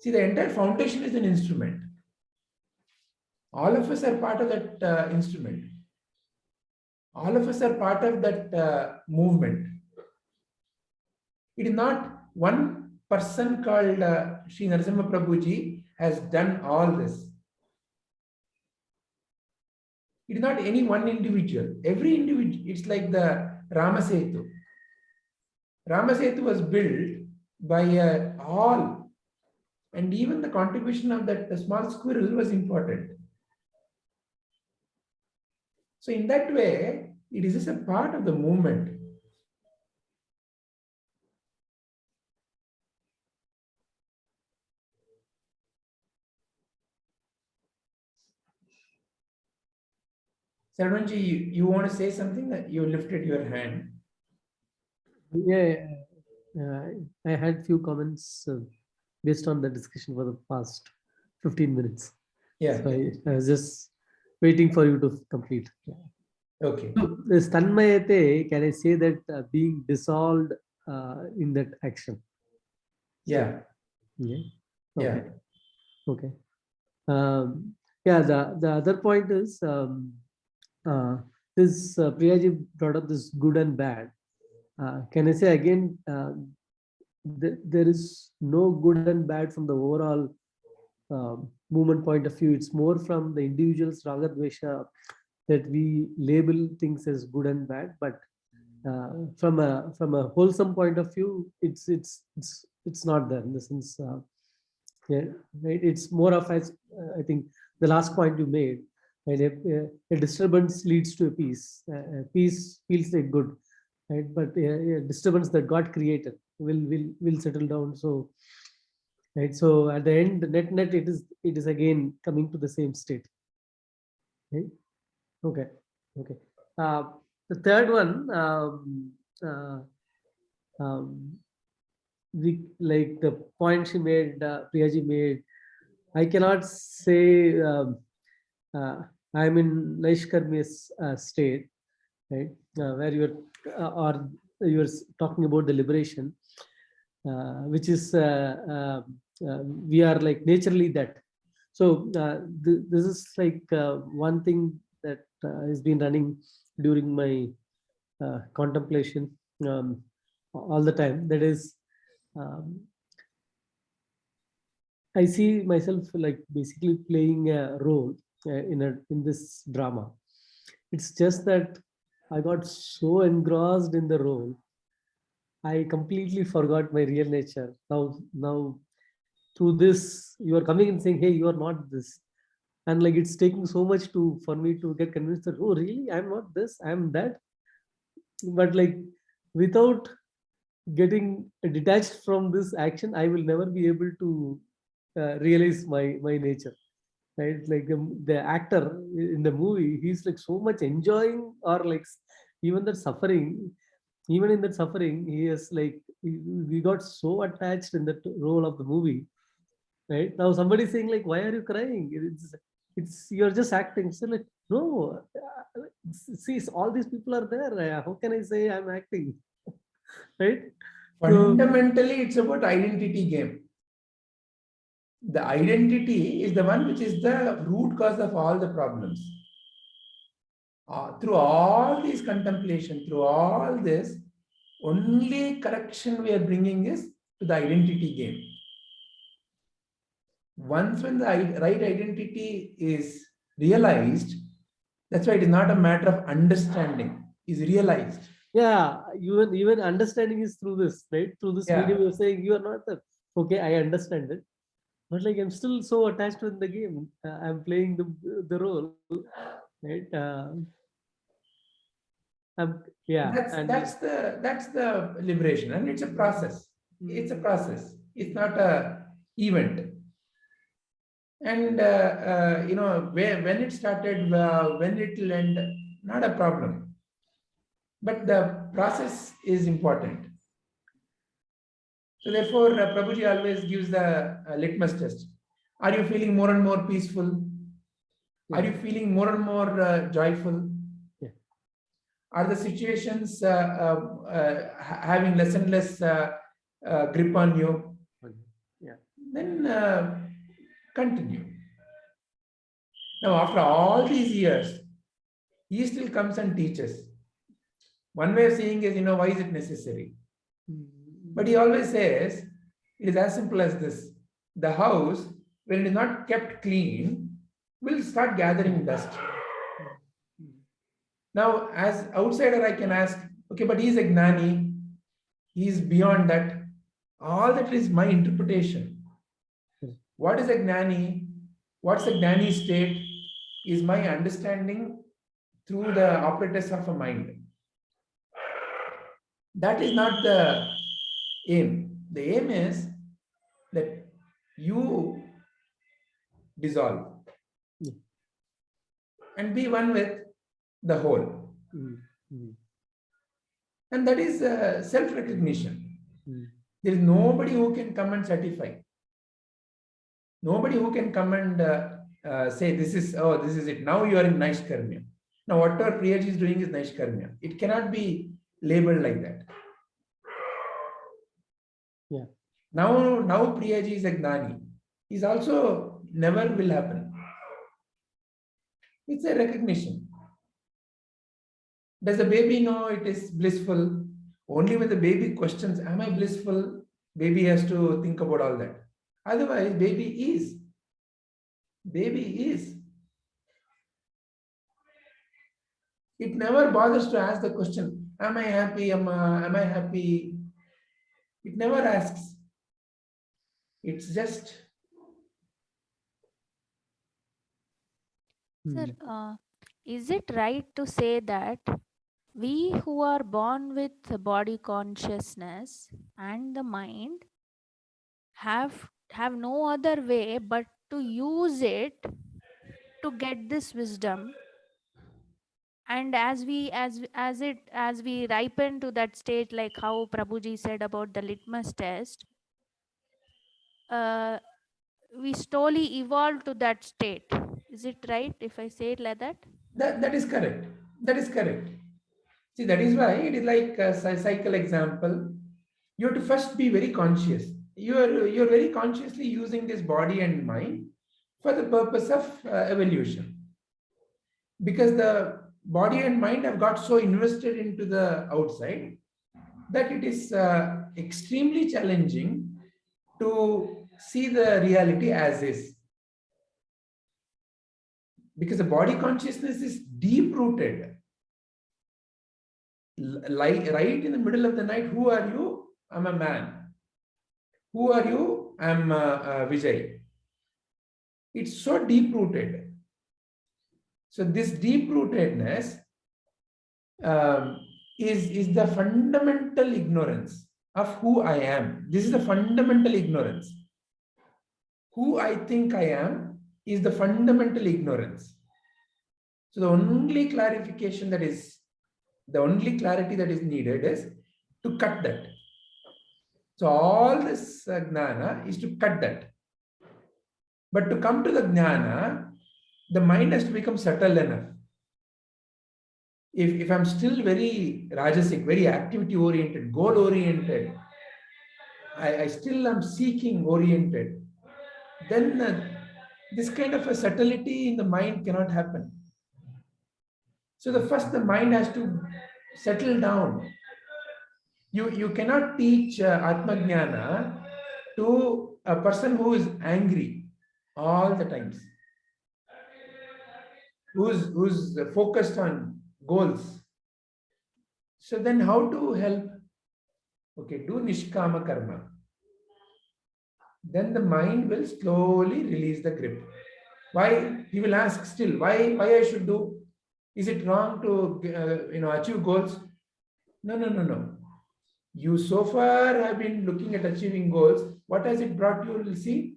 see, the entire foundation is an instrument. All of us are part of that instrument. All of us are part of that movement. It is not one person called Sri Narasimha Prabhuji has done all this. It is not any one individual. Every individual, it's like the Ramasetu. Ramasetu was built by all, and even the contribution of that small squirrel was important. So in that way, it is just a part of the movement. Sarvanji, you want to say something? That you lifted your hand. Yeah, I had few comments based on the discussion for the past 15 minutes. Yeah. So I was just waiting for you to complete. Yeah. Okay. So, this Tanmayate, can I say that being dissolved in that action? Yeah. Yeah. Yeah. Okay. Okay. Yeah. The other point is this Priyaji brought up this good and bad. Can I say again? There is no good and bad from the overall movement point of view. It's more from the individual's ragadvesha that we label things as good and bad, but from a wholesome point of view, it's not there in the sense. Yeah, right. It's more of as I think the last point you made. Right? A disturbance leads to a peace. Peace feels like good, right? But a disturbance that got created will settle down. So, right. So at the end, net it is again coming to the same state. Right? Okay. Okay. The third one, like the point she made, Priyaji made. I cannot say I'm in Naishkarmi's state, right? Where or you're talking about the liberation, which is we are like naturally that. So this is like one thing that has been running during my contemplation all the time. That is, I see myself like basically playing a role in this drama. It's just that I got so engrossed in the role, I completely forgot my real nature. Now through this, you are coming and saying, "Hey, you are not this," and like it's taking so much for me to get convinced that, oh, really, I'm not this, I'm that. But like without getting detached from this action, I will never be able to realize my nature. Right? Like the actor in the movie, he's like so much enjoying, or like even that suffering, even in that suffering, he is like we got so attached in that role of the movie. Right now, somebody saying like, "Why are you crying?" It's you're just acting. So like, no, see, all these people are there. How can I say I'm acting? Right? So, Fundamentally, it's about identity game. The identity is the one which is the root cause of all the problems. Through all these contemplation, through all this, only correction we are bringing is to the identity game. Once when the right identity is realized, that's why it is not a matter of understanding, is realized. yeah, even understanding is through this, right? Through this Yeah. video, you're saying you are not the okay. I understand it, but like I'm still so attached with the game. I'm playing the role, right? Yeah, That's the liberation, and it's a process. It's a process. It's not a event. And when it started, when it will end, not a problem. But the process is important. So therefore, Prabhuji always gives the litmus test. Are you feeling more and more peaceful? Are you feeling more and more joyful? Yeah. Are the situations having less and less grip on you? Yeah. Then continue. Now, after all these years, he still comes and teaches. One way of saying is, why is it necessary? But he always says, it is as simple as this. The house, when it is not kept clean, will start gathering dust. Now, as outsider, I can ask, okay, but he is a gnani. He is beyond that. All that is my interpretation. What is a gnani? What's a gnani state? Is my understanding through the apparatus of a mind. That is not the aim. The aim is that you dissolve and be one with the whole. And that is self-recognition. There is nobody who can come and certify. Nobody who can come and say, this is it. Now you are in Naishkarmya. Now whatever Priyaji is doing is Naishkarmya. It cannot be labeled like that. Yeah. Now Priyaji is a Gnani. He's also never will happen. It's a recognition. Does the baby know it is blissful? Only when the baby questions, am I blissful? Baby has to think about all that. Otherwise, baby is. Baby is. It never bothers to ask the question, am I happy? Am I happy? It never asks. It's just. Sir, is it right to say that we who are born with the body consciousness and the mind have no other way but to use it to get this wisdom, and as we ripen to that state, like how Prabhuji said about the litmus test, we slowly evolve to that state. Is it right if I say it like that? That is correct. That is correct. See, that is why it is like a cycle example. You have to first be very conscious. You're very consciously using this body and mind for the purpose of evolution. Because the body and mind have got so invested into the outside that it is extremely challenging to see the reality as is. Because the body consciousness is deep rooted. Like right in the middle of the night, who are you? I'm a man. Who are you? I'm Vijay. It's so deep rooted. So this deep rootedness is the fundamental ignorance. of who I am. This is the fundamental ignorance. Who I think I am is the fundamental ignorance. So the only clarification that is, the only clarity that is needed is to cut that. So all this gnana is to cut that. But to come to the gnana, the mind has to become subtle enough. If I'm still very rajasic, very activity oriented, goal oriented, I still am seeking oriented, then this kind of a subtlety in the mind cannot happen. So the mind has to settle down. You cannot teach Atma Jnana to a person who is angry all the times, who's focused on goals. So then how to help? Okay, do Nishkama Karma. Then the mind will slowly release the grip. Why? He will ask still, why I should do? Is it wrong to achieve goals? No. You so far have been looking at achieving goals. What has it brought you? Will see.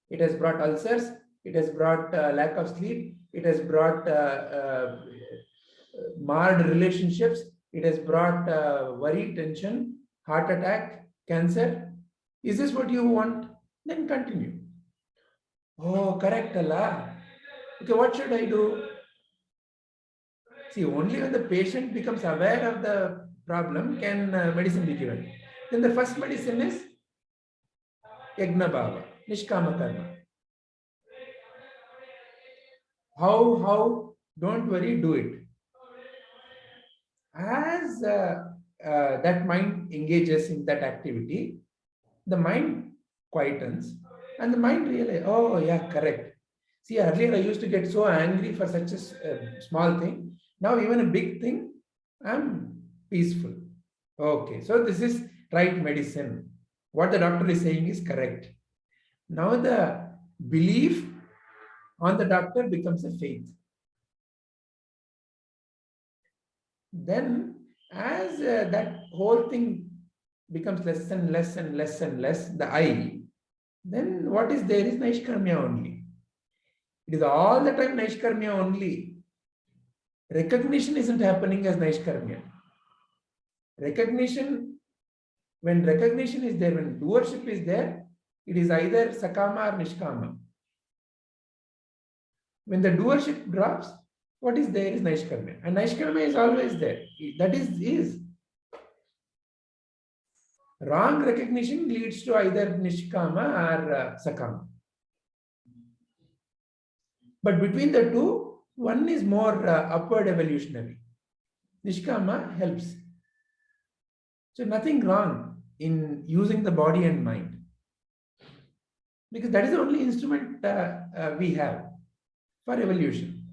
It has brought ulcers. It has brought lack of sleep. It has brought marred relationships. It has brought worry, tension, heart attack, cancer. Is this what you want? Then continue. Oh, correct, Allah. Okay, what should I do? See, only when the patient becomes aware of the problem can medicine be given. Then the first medicine is Yagna Bhava, Nishkama Karma. How? Don't worry, do it. As that mind engages in that activity, the mind quietens and the mind realizes, oh yeah, correct. See, earlier I used to get so angry for such a small thing. Now even a big thing, I'm peaceful. Okay, so this is right medicine. What the doctor is saying is correct. Now the belief on the doctor becomes a faith. Then as that whole thing becomes less and less and less and less, the I, then what is there is Naishkarmya only. It is all the time Naishkarmya only. Recognition isn't happening as Naishkarmya. Recognition, when recognition is there, when doership is there, it is either Sakama or Nishkama. When the doership drops, what is there is Naishkarmya. And Naishkarmya is always there. That is. Wrong recognition leads to either Nishkama or Sakama. But between the two, one is more upward evolutionary. Nishkama helps. So nothing wrong in using the body and mind. Because that is the only instrument we have for evolution.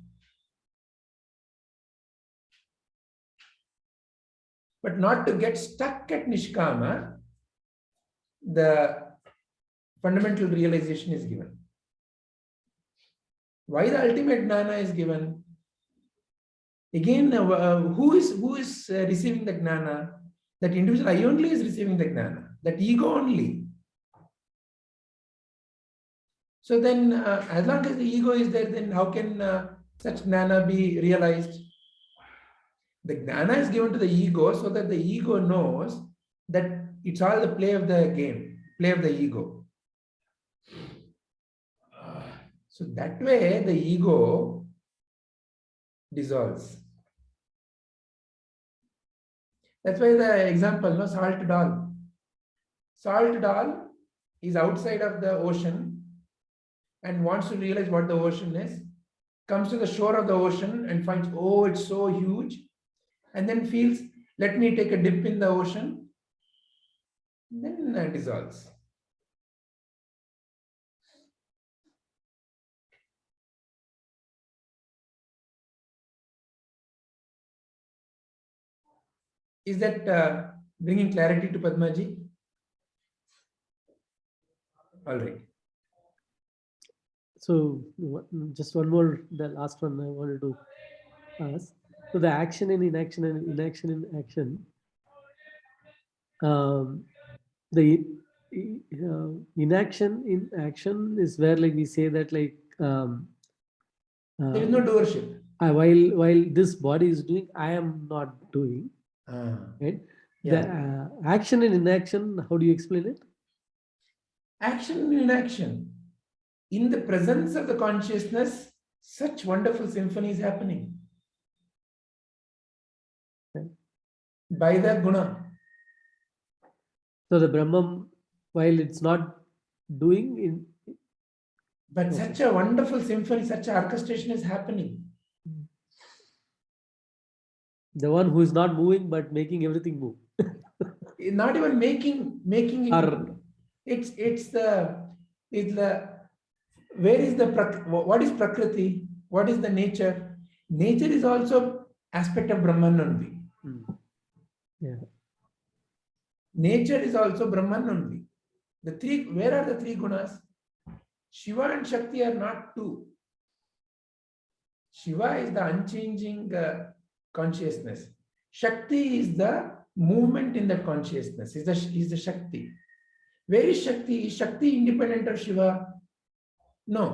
But not to get stuck at Nishkama, the fundamental realization is given. Why the ultimate Gnana is given? Again, who is receiving the Gnana? That individual I only is receiving the Gnana, that ego only. So then, as long as the ego is there, then how can such Gnana be realized? The Gnana is given to the ego so that the ego knows that it's all the play of the game, play of the ego. So that way the ego dissolves. That's why the example, no, salt doll. Salt doll is outside of the ocean and wants to realize what the ocean is, comes to the shore of the ocean and finds, oh, it's so huge, and then feels, let me take a dip in the ocean, then dissolves. Is that bringing clarity to Padmaji? All right. So just one more, the last one I wanted to ask. So the action and inaction in action, the inaction in action is where like we say that like There is no doership. while this body is doing, I am not doing, right? The Yeah. action and inaction, how do you explain it? Action and inaction. In the presence of the consciousness, such wonderful symphony is happening. Okay. By the guna. So the Brahman, while it's not doing in, But Okay. such a wonderful symphony, such a orchestration is happening. the one who is not moving but making everything move. Not even making it. Or- It's the where is the what is prakriti? What is the nature? Nature is also aspect of Brahman only. Yeah. Nature is also Brahman only. The three, where are the three gunas? Shiva and Shakti are not two. Shiva is the unchanging consciousness. Shakti is the movement in that consciousness, is the Shakti. Where is Shakti? Is Shakti independent of Shiva? No.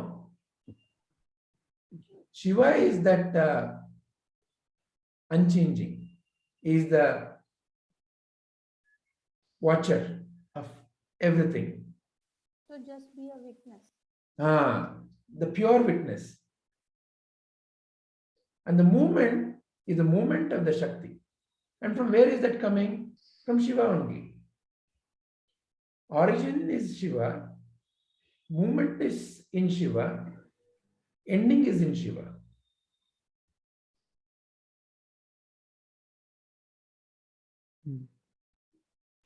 Shiva is that unchanging, is the watcher of everything. So just be a witness. The pure witness. And the movement is the movement of the Shakti. And from where is that coming? From Shiva only. Origin is Shiva, movement is in Shiva, ending is in Shiva.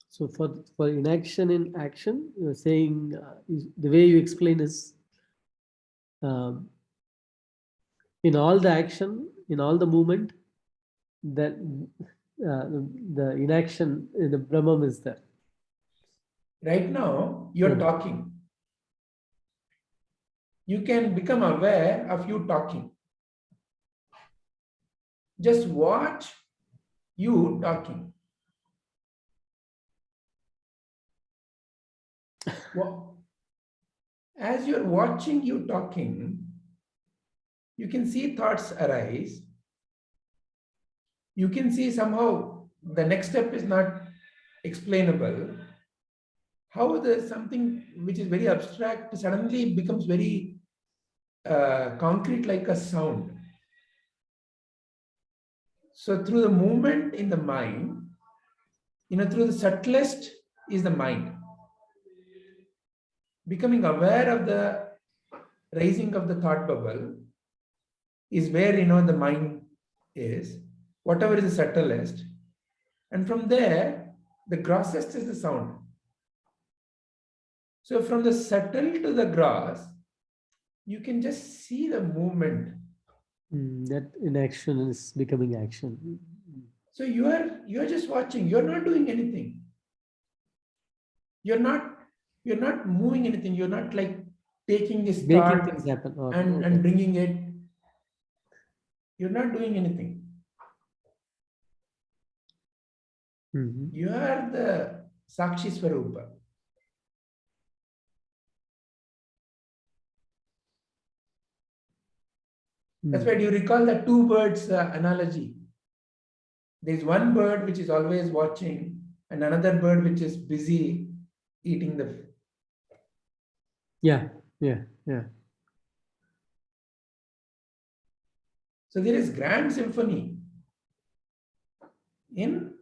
So for inaction in action, you're saying the way you explain is in all the action, in all the movement, that the inaction, the Brahman is there. Right now, you're Hmm. talking. You can become aware of you talking. Just watch you talking. As you're watching you talking, you can see thoughts arise. You can see somehow the next step is not explainable. How there's something which is very abstract suddenly becomes very concrete, like a sound. So through the movement in the mind, through the subtlest is the mind. Becoming aware of the rising of the thought bubble is where the mind is, whatever is the subtlest. And from there, the grossest is the sound. So from the subtle to the gross, you can just see the movement. That inaction is becoming action. So you are just watching, you're not doing anything. You're not moving anything, you're not like taking this Making thought things happen. Oh, and okay. bringing it. You're not doing anything. Mhm. You are the Sakshi Swarupa. That's why, do you recall the two birds analogy? There's one bird which is always watching and another bird which is busy eating the. Yeah. So there is grand symphony in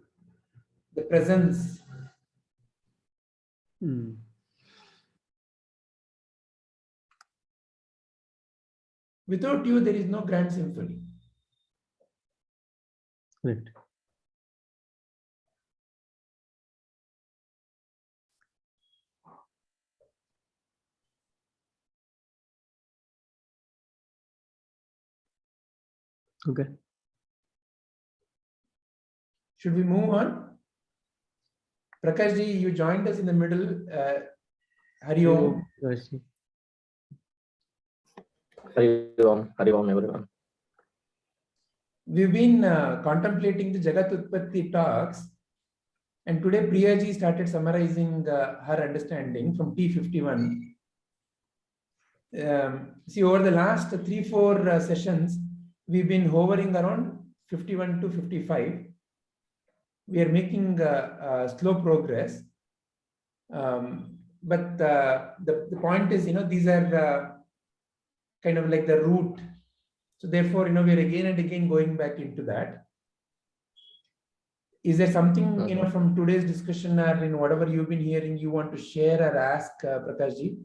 the presence. Mm. Without you, there is no grand symphony. Right. Okay. Should we move on? Prakash ji, you joined us in the middle. Hari Om. Rashi. Hari Om, everyone. We've been contemplating the Jagat Utpatti talks And today Priyaji started summarizing her understanding from T51. See, over the last 3-4 sessions, we've been hovering around 51 to 55. We are making slow progress. But the point is, these are kind of like the root. So therefore, we are again and again going back into that. Is there something, from today's discussion or in whatever you've been hearing, you want to share or ask, Prakashji?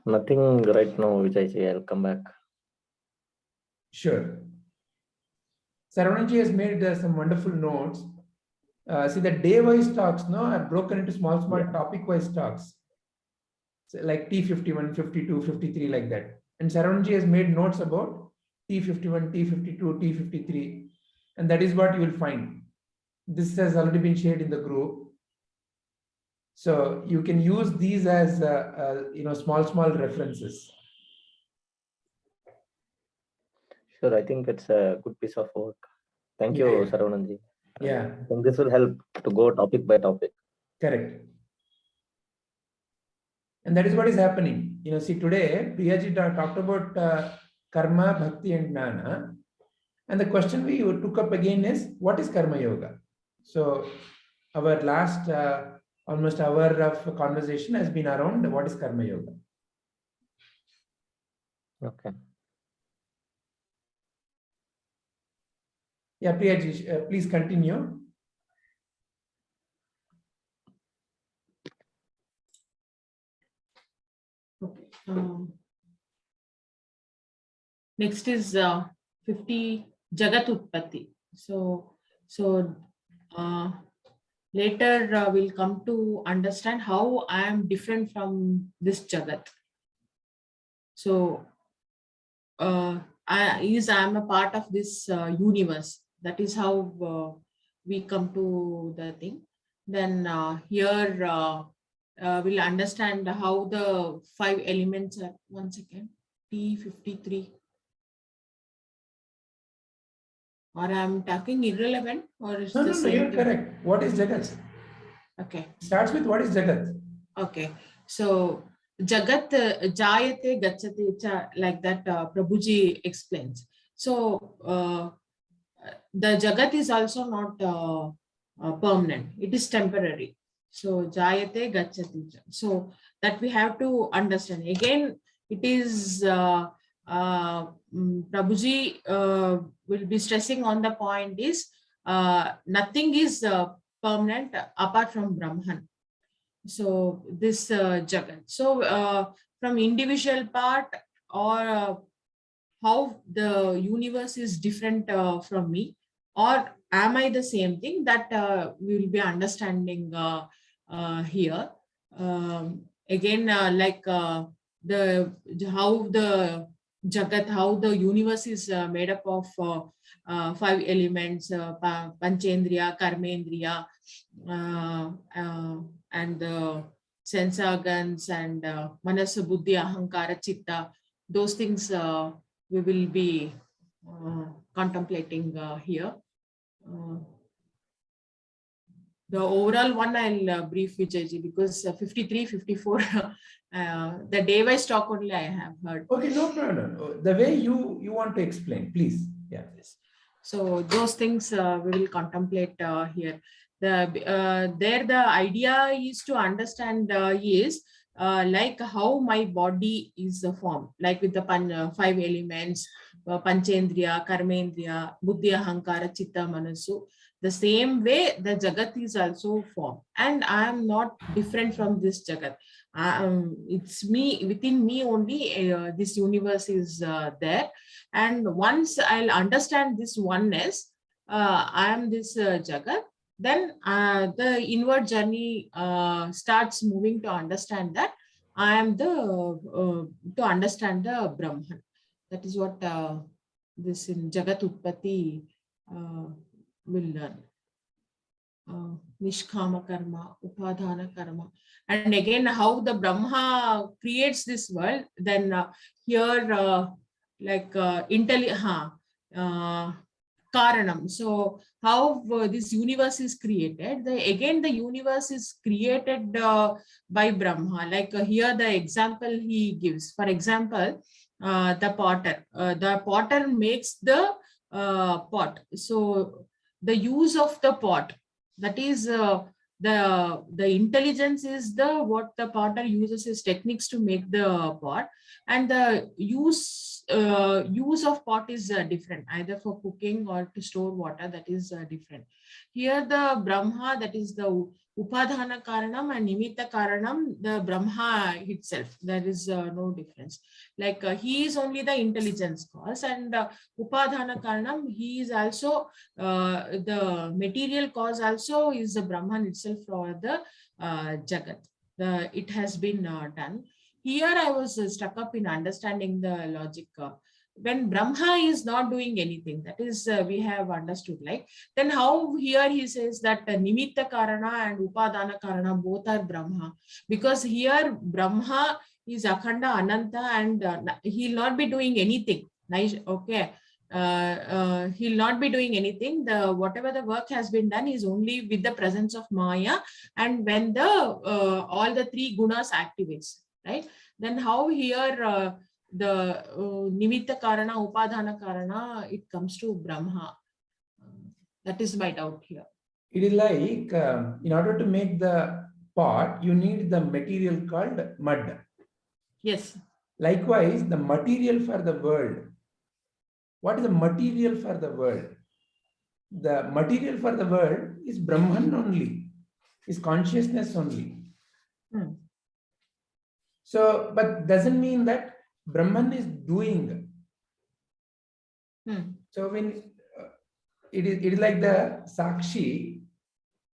Nothing right now, Vijayji. I'll come back. Sure. Saravanan has made some wonderful notes. See, the day-wise talks are broken into small topic-wise talks. So like T51, 52, 53, like that. And Saravanan has made notes about T51, T52, T53. And that is what you will find. This has already been shared in the group. So you can use these as small references. Sure, I think it's a good piece of work. Thank you, Yeah. Saravanan-ji. Yeah. I think this will help to go topic by topic. Correct. And that is what is happening. See, today Priyaji talked about karma, bhakti, and jnana. And the question we took up again is, what is karma yoga? So our last almost hour of conversation has been around what is karma yoga. Okay. Yeah, Priyaji, please continue. Okay. Next is 50 Jagat Utpatti. So later we'll come to understand how I am different from this Jagat. So I am a part of this universe. That is how we come to the thing. Then here we'll understand how the 5 elements are. One second. T53. Or I'm talking irrelevant, or is No, the same you're thing? correct. What is Jagat? Okay. Starts with what is Jagat? Okay. So Jagat Jayate Gachate cha, like that Prabhuji explains. So the Jagat is also not permanent. It is temporary. So Jayate Gachate cha. So that we have to understand. Again, it is Prabhuji will be stressing on the point is nothing is permanent apart from Brahman. So this Jagat. So from individual part or how the universe is different from me, or am I the same thing, that we will be understanding here. Again, like how the Jagat, how the universe is made up of 5 elements, Panchendriya, Karmendriya, and the sense organs, and Manasa, Buddhi, Ahankara, Chitta. Those things we will be contemplating here. The overall one I'll brief Vijayji, because 53, 54, the day-wise talk only I have heard. Okay, no problem. The way you want to explain, please. Yeah. So those things we will contemplate here. The idea is to understand is like how my body is formed, like with the 5 elements, Panchendriya, Karmendriya, Buddhi, Ahankara, Chitta, Manasu. The same way the Jagat is also formed, and I am not different from this Jagat. It's me, within me only this universe is there. And once I'll understand this oneness, I am this Jagat, then the inward journey starts moving to understand that I am to understand the Brahman. That is what this in Jagat Utpatti will learn. Nishkama karma, upadhana karma. And again, how the Brahma creates this world, then here like Karanam. So how this universe is created. Again, the universe is created by Brahma. Like here, the example he gives. For example, the potter. The potter makes the pot. So the use of the pot, that is the intelligence is the what the potter uses his techniques to make the pot, and the use of pot is different, either for cooking or to store water. That is different. Here the Brahma, that is the Upadhana Karanam, and Nimitta Karanam, the Brahma itself. There is no difference. Like he is only the intelligence cause, and Upadhana Karanam, he is also the material cause also is the Brahman itself for the Jagat. It has been done. Here I was stuck up in understanding the logic. When Brahma is not doing anything, that is we have understood, like, then how here he says that Nimitta Karana and Upadana Karana both are Brahma, because here Brahma is Akhanda Ananta, and he'll not be doing anything. Nice, okay. He'll not be doing anything. Whatever the work has been done is only with the presence of Maya, and when the all the three gunas activates, right? Then how here the Nimitta Karana, Upadhana Karana, it comes to Brahma. That is my doubt here. It is like in order to make the pot, you need the material called mud. Yes. Likewise, the material for the world. What is the material for the world? The material for the world is Brahman only, is consciousness only. So, but doesn't mean that Brahman is doing. So when it is like the Sakshi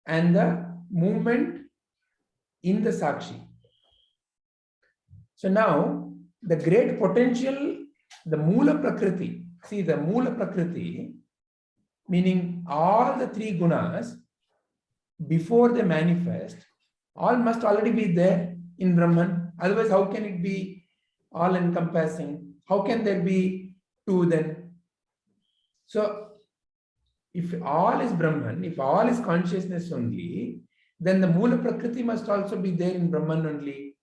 and the movement in the Sakshi. So now the great potential, the Mula Prakriti. See, the Mula Prakriti, meaning all the three gunas, before they manifest, all must already be there in Brahman. Otherwise, how can it be all encompassing? How can there be two then? So, if all is Brahman, if all is consciousness only, then the Mula Prakriti must also be there in Brahman only.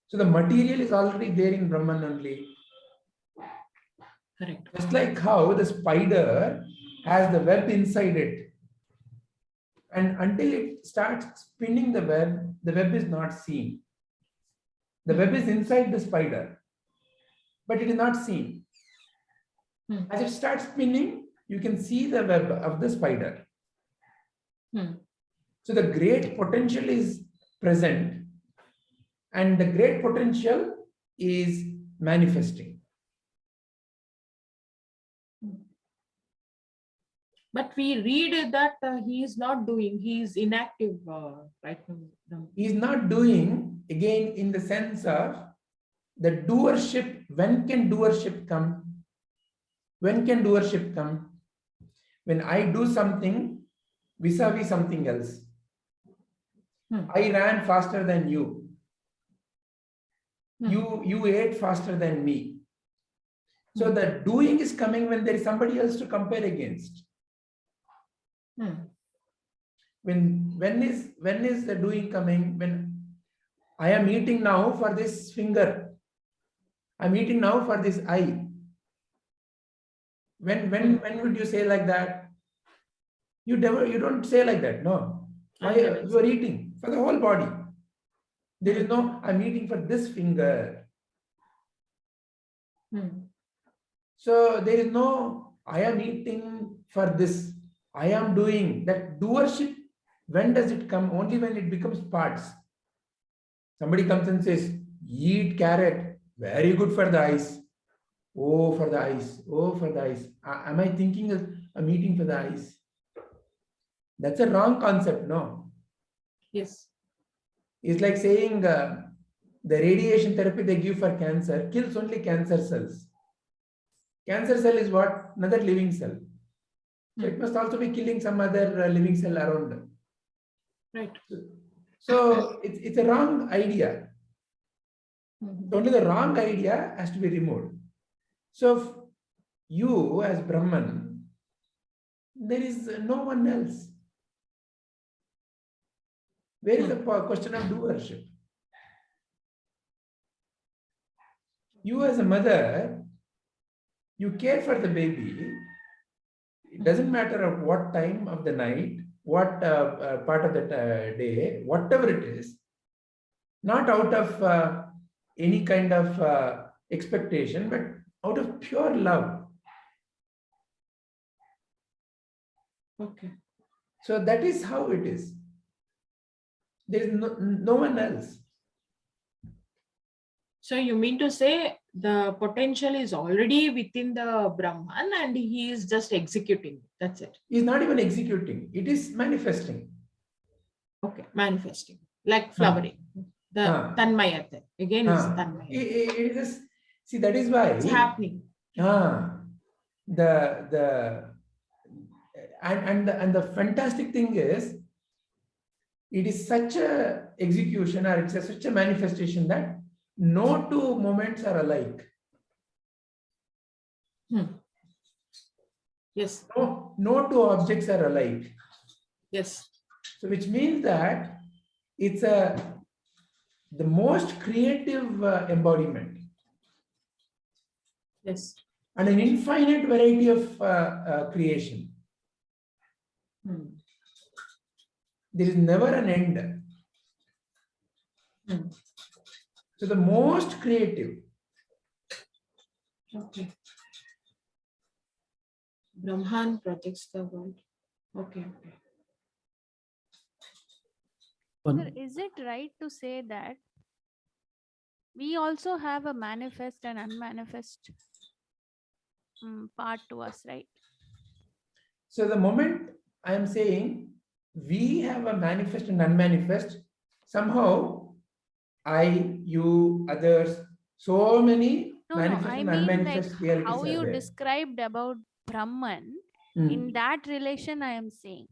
So, the material is already there in Brahman only. Correct. Just like how the spider has the web inside it. And until it starts spinning the web is not seen. The web is inside the spider, but it is not seen. As it starts spinning, you can see the web of the spider. So the great potential is present, and the great potential is manifesting. But we read that he is not doing, he is inactive right now. He is not doing, again, in the sense of the doership. When can doership come? When can doership come? When I do something vis-a-vis something else. I ran faster than you. You ate faster than me. So the doing is coming when there is somebody else to compare against. When is the doing coming? When I am eating now for this finger, I'm eating now for this eye. When would you say like that? You don't say like that, no. Why you are eating for the whole body? There is no I'm eating for this finger. So there is no I am eating for this. I am doing that doership. When does it come? Only when it becomes parts. Somebody comes and says, eat carrot, very good for the eyes. Oh, for the eyes. Oh, for the eyes. Am I thinking of I'm eating for the eyes? That's a wrong concept, no? Yes. It's like saying the radiation therapy they give for cancer kills only cancer cells. Cancer cell is what? Another living cell. So it must also be killing some other living cell around. Right. So it's a wrong idea. Only the wrong idea has to be removed. So you as Brahman, there is no one else. Where is the question of doership? You as a mother, you care for the baby. It doesn't matter of what time of the night, what part of the day, whatever it is, not out of any kind of expectation, but out of pure love. Okay. So that is how it is. There is no one else. So you mean to say the potential is already within the Brahman and he is just executing. That's it. He is not even executing. It is manifesting. Okay. Manifesting. Like flowering. The Tanmayate. Again is Tanmayate. It is, see, that is why It's happening. And the fantastic thing is, it is such a execution, or it's such a manifestation that no two moments are alike. Yes. No two objects are alike. Yes. So which means that it's the most creative embodiment, Yes. and an infinite variety of creation. There is never an end. So the most creative. Okay. Brahman projects the world. Okay. Okay. Sir, is it right to say that we also have a manifest and unmanifest part to us, right? So the moment I am saying we have a manifest and unmanifest, somehow I, you, others, so many No, manifest I and mean like unmanifest realities how are you there. described about Brahman, Hmm. in that relation I am saying.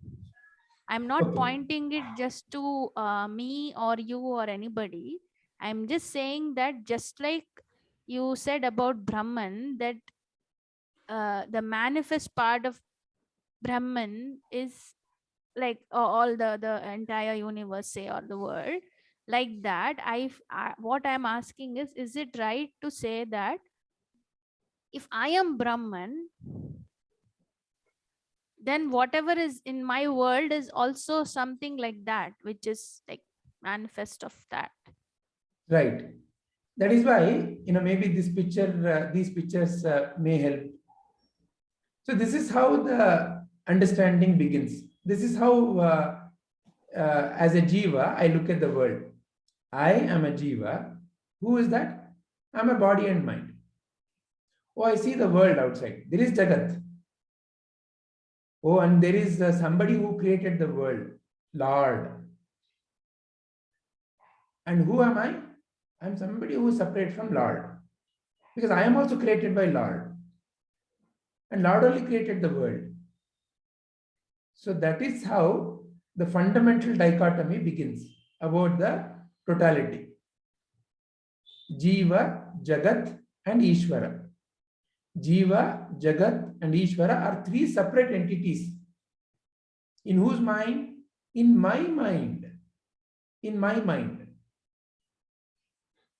I'm not Okay. pointing it just to me or you or anybody. I'm just saying that just like you said about Brahman, that the manifest part of Brahman is like all the entire universe, say, or the world, like that. What I'm asking is it right to say that if I am Brahman, then whatever is in my world is also something like that, which is like manifest of that? Right. That is why, maybe this picture, these pictures may help. So this is how the understanding begins. This is how, as a jiva, I look at the world. I am a jiva. Who is that? I'm a body and mind. Oh, I see the world outside. There is Jagat. Oh, and there is somebody who created the world, Lord. And who am I? I'm somebody who is separate from Lord. Because I am also created by Lord. And Lord only created the world. So that is how the fundamental dichotomy begins about the totality. Jiva, Jagat, and Ishvara. Jiva, Jagat, and Ishvara are three separate entities. In whose mind? In my mind. In my mind.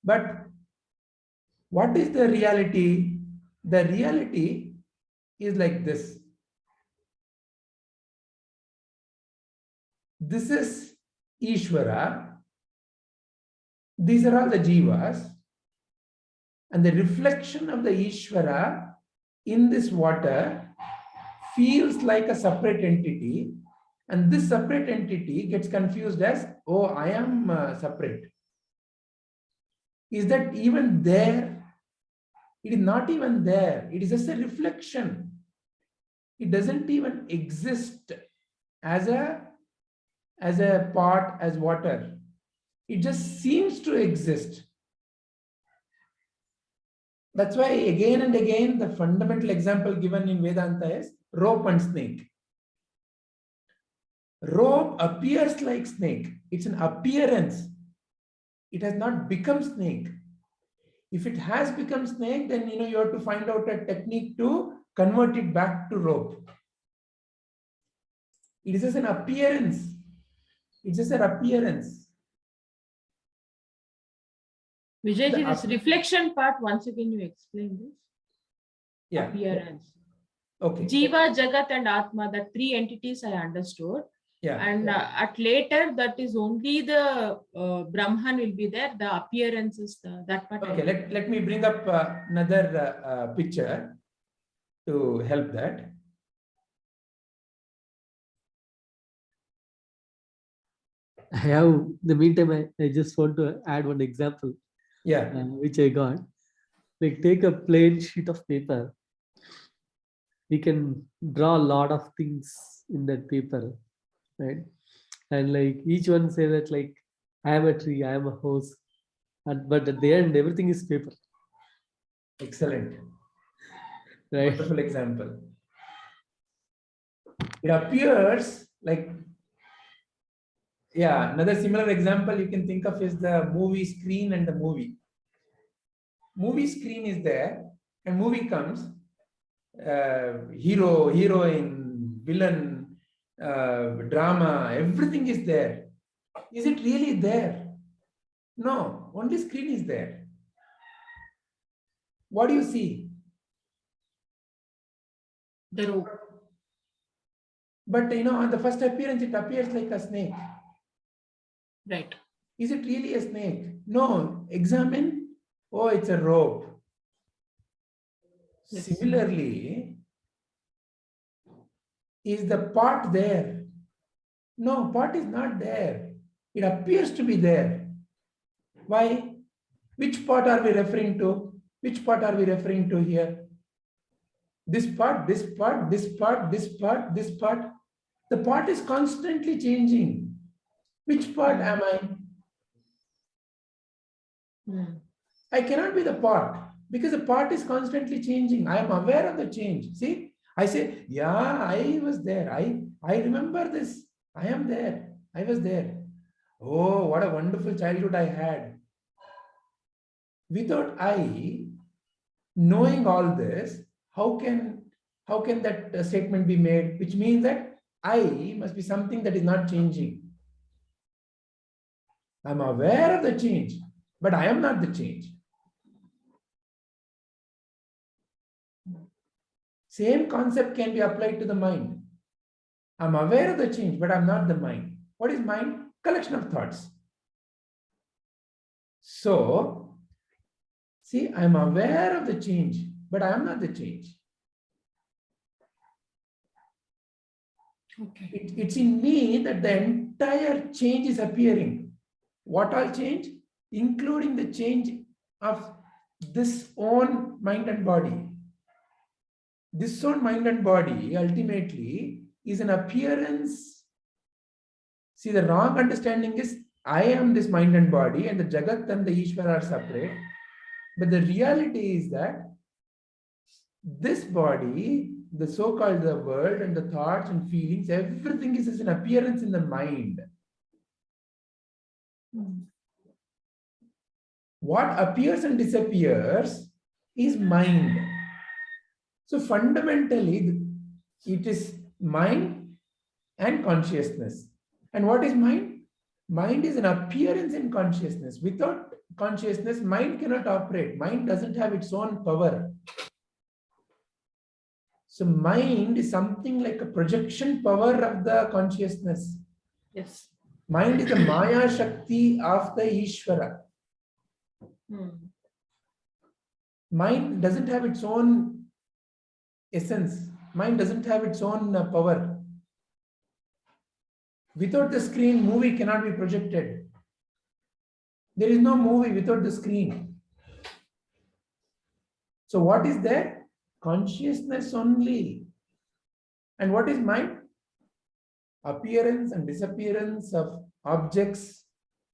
But what is the reality? The reality is like this. This is Ishvara. These are all the jivas. And the reflection of the Ishvara in this water feels like a separate entity. And this separate entity gets confused as, oh, I am separate. Is that even there? It is not even there. It is just a reflection. It doesn't even exist as a pot, as water. It just seems to exist. That's why again and again the fundamental example given in Vedanta is rope and snake. Rope appears like snake. It's an appearance. It has not become snake. If it has become snake, then you have to find out a technique to convert it back to rope. It is just an appearance. It's just an appearance. Vijayji, The this reflection part, once again you explain this. Yeah. Appearance. Okay. Jiva, Jagat and Atma, the three entities I understood. Yeah. And at later, that is only the Brahman will be there. The appearance is that part. Okay. Let me bring up another picture to help that. I have, in the meantime, I just want to add one example Yeah. which I got. Like, take a plain sheet of paper. We can draw a lot of things in that paper, right? And like each one say that like, I am a tree, I am a horse, but at the end everything is paper, Excellent. right? Wonderful example. It appears like, yeah, another similar example you can think of is the movie screen and the movie. Movie screen is there and movie comes, hero, heroine, villain, drama, everything is there. Is it really there? No, only screen is there. What do you see? The rope. But on the first appearance, it appears like a snake. Right. Is it really a snake? No, examine. Oh, it's a rope. Yes. Similarly, is the pot there? No, pot is not there. It appears to be there. Why? Which pot are we referring to? Which pot are we referring to here? This part, this part, this part, this part, this part. The pot is constantly changing. Which part am I? I cannot be the pot because the pot is constantly changing. I am aware of the change. See, I say, yeah, I was there. I remember this. I am there. I was there. Oh, what a wonderful childhood I had. Without I knowing all this, how can that statement be made? Which means that I must be something that is not changing. I'm aware of the change, but I am not the change. Same concept can be applied to the mind. I'm aware of the change, but I'm not the mind. What is mind? Collection of thoughts. So, see, I'm aware of the change, but I am not the change. Okay. It's in me that the entire change is appearing. What all change? Including the change of this own mind and body. This own mind and body ultimately is an appearance. See, the wrong understanding is I am this mind and body and the Jagat and the Ishvara are separate. But the reality is that this body, the so-called the world and the thoughts and feelings, everything is an appearance in the mind. What appears and disappears is mind. So fundamentally, it is mind and consciousness. And what is mind? Mind is an appearance in consciousness. Without consciousness, mind cannot operate. Mind doesn't have its own power. So mind is something like a projection power of the consciousness. Yes. Mind is the Maya Shakti of the Ishvara. Mind doesn't have its own essence. Mind doesn't have its own power. Without the screen, movie cannot be projected. There is no movie without the screen. So what is there? Consciousness only. And what is mind? Appearance and disappearance of objects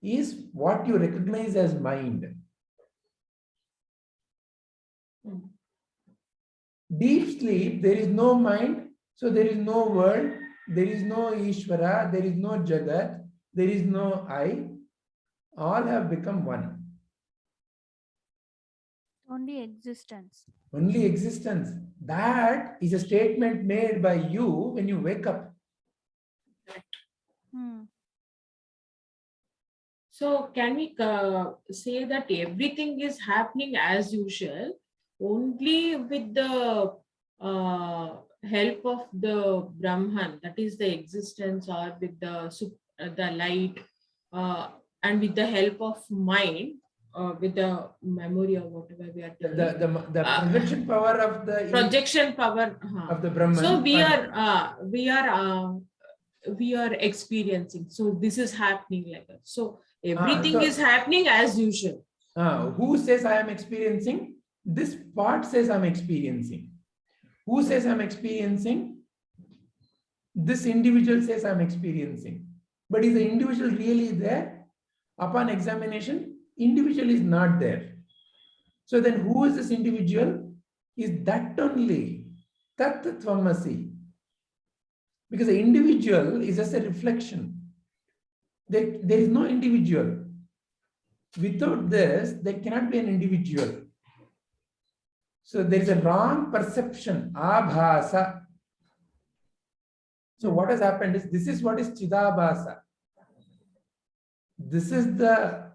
is what you recognize as mind. Deep sleep, there is no mind, so there is no world, there is no Ishvara, there is no Jagat, there is no I. All have become one. Only existence. Only existence. That is a statement made by you when you wake up. Hmm. So can we say that everything is happening as usual, only with the help of the Brahman, that is the existence, or with the light, and with the help of mind, with the memory or whatever we are doing. The projection power of the Projection power. of the Brahman. So we are experiencing. So this is happening like that. So everything so- is happening as usual. Who says I am experiencing? This part says I'm experiencing. Who says I'm experiencing? This individual says I'm experiencing. But is the individual really there? Upon examination, individual is not there. So then who is this individual? Is that only Tat Tvamasi. Because the individual is just a reflection. There is no individual. Without this, there cannot be an individual. So there is a wrong perception, abhasa. So what has happened is, this is what is chidabhasa. This is the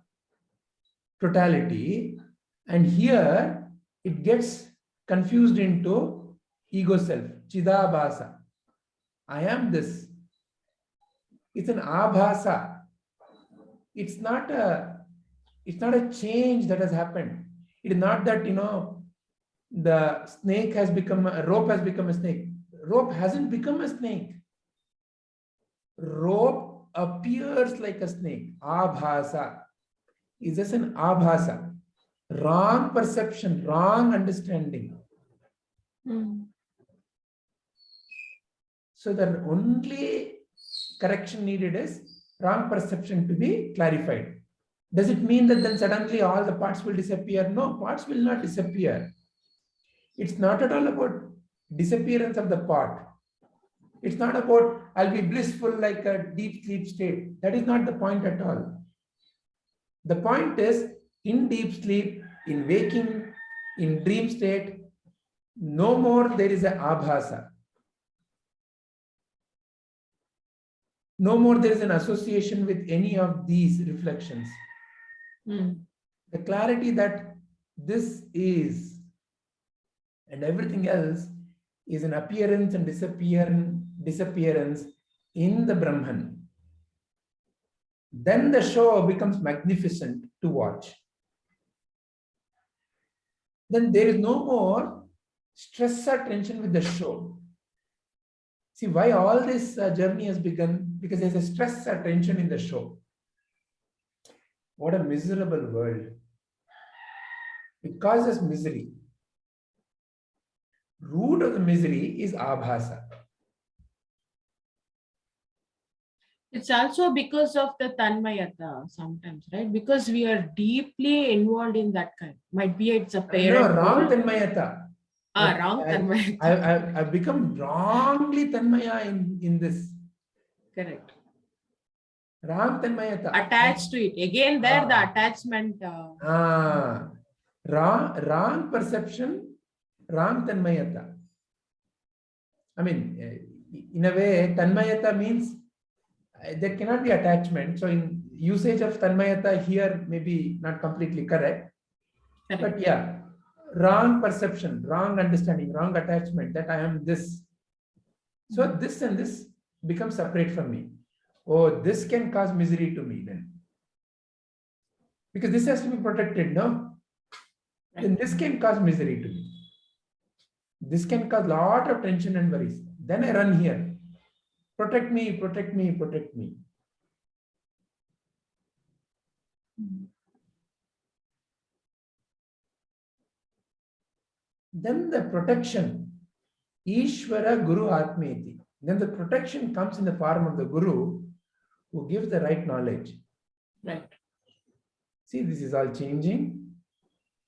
totality, and here it gets confused into ego self, chidabhasa. I am this. It's an abhasa. It's not a change that has happened. It is not that, the snake has become a rope, has become a snake. Rope hasn't become a snake. Rope appears like a snake. Abhasa is just an abhasa. Wrong perception, wrong understanding. So the only correction needed is wrong perception to be clarified. Does it mean that then suddenly all the parts will disappear? No, parts will not disappear. It's not at all about disappearance of the part. It's not about I'll be blissful like a deep sleep state. That is not the point at all. The point is, in deep sleep, in waking, in dream state, no more there is a abhasa. No more there is an association with any of these reflections. The clarity that this is and everything else is an appearance and disappearance in the Brahman. Then the show becomes magnificent to watch. Then there is no more stress or tension with the show. See why all this journey has begun? Because there's a stress or tension in the show. What a miserable world. It causes misery. Root of the misery is abhasa. It's also because of the tanmayata sometimes, right? Because we are deeply involved in that kind. Might be it's a parent. No, wrong role. tanmayata. Wrong tanmayata. I've become wrongly tanmaya in this. Correct. Wrong tanmayata. Attached to it. Again, there the attachment. Wrong perception, wrong tanmayata. I mean, in a way, tanmayata means there cannot be attachment. So in usage of tanmayata here may be not completely correct. But yeah, wrong perception, wrong understanding, wrong attachment that I am this. So this and this become separate from me. Oh, this can cause misery to me then. Because this has to be protected, no? Then this can cause misery to me. This can cause a lot of tension and worries. Then I run here. Protect me, protect me, protect me. Then the protection, Ishvara Guru Atmeti. Then the protection comes in the form of the Guru who gives the right knowledge. Right. See, this is all changing.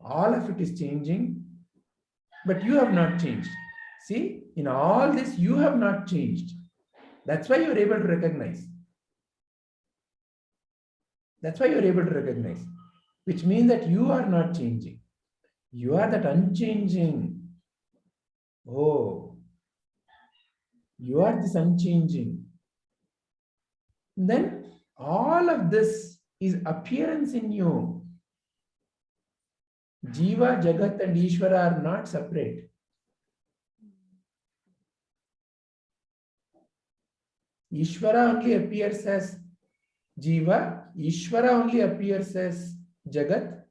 All of it is changing. But you have not changed. See, in all this, you have not changed. That's why you're able to recognize. That's why you're able to recognize. Which means that you are not changing. You are that unchanging. oh, you are this unchanging. Then all of this is appearance in you. Jiva, Jagat, and Ishvara are not separate. Ishvara only appears as Jiva, Ishvara only appears as Jagat,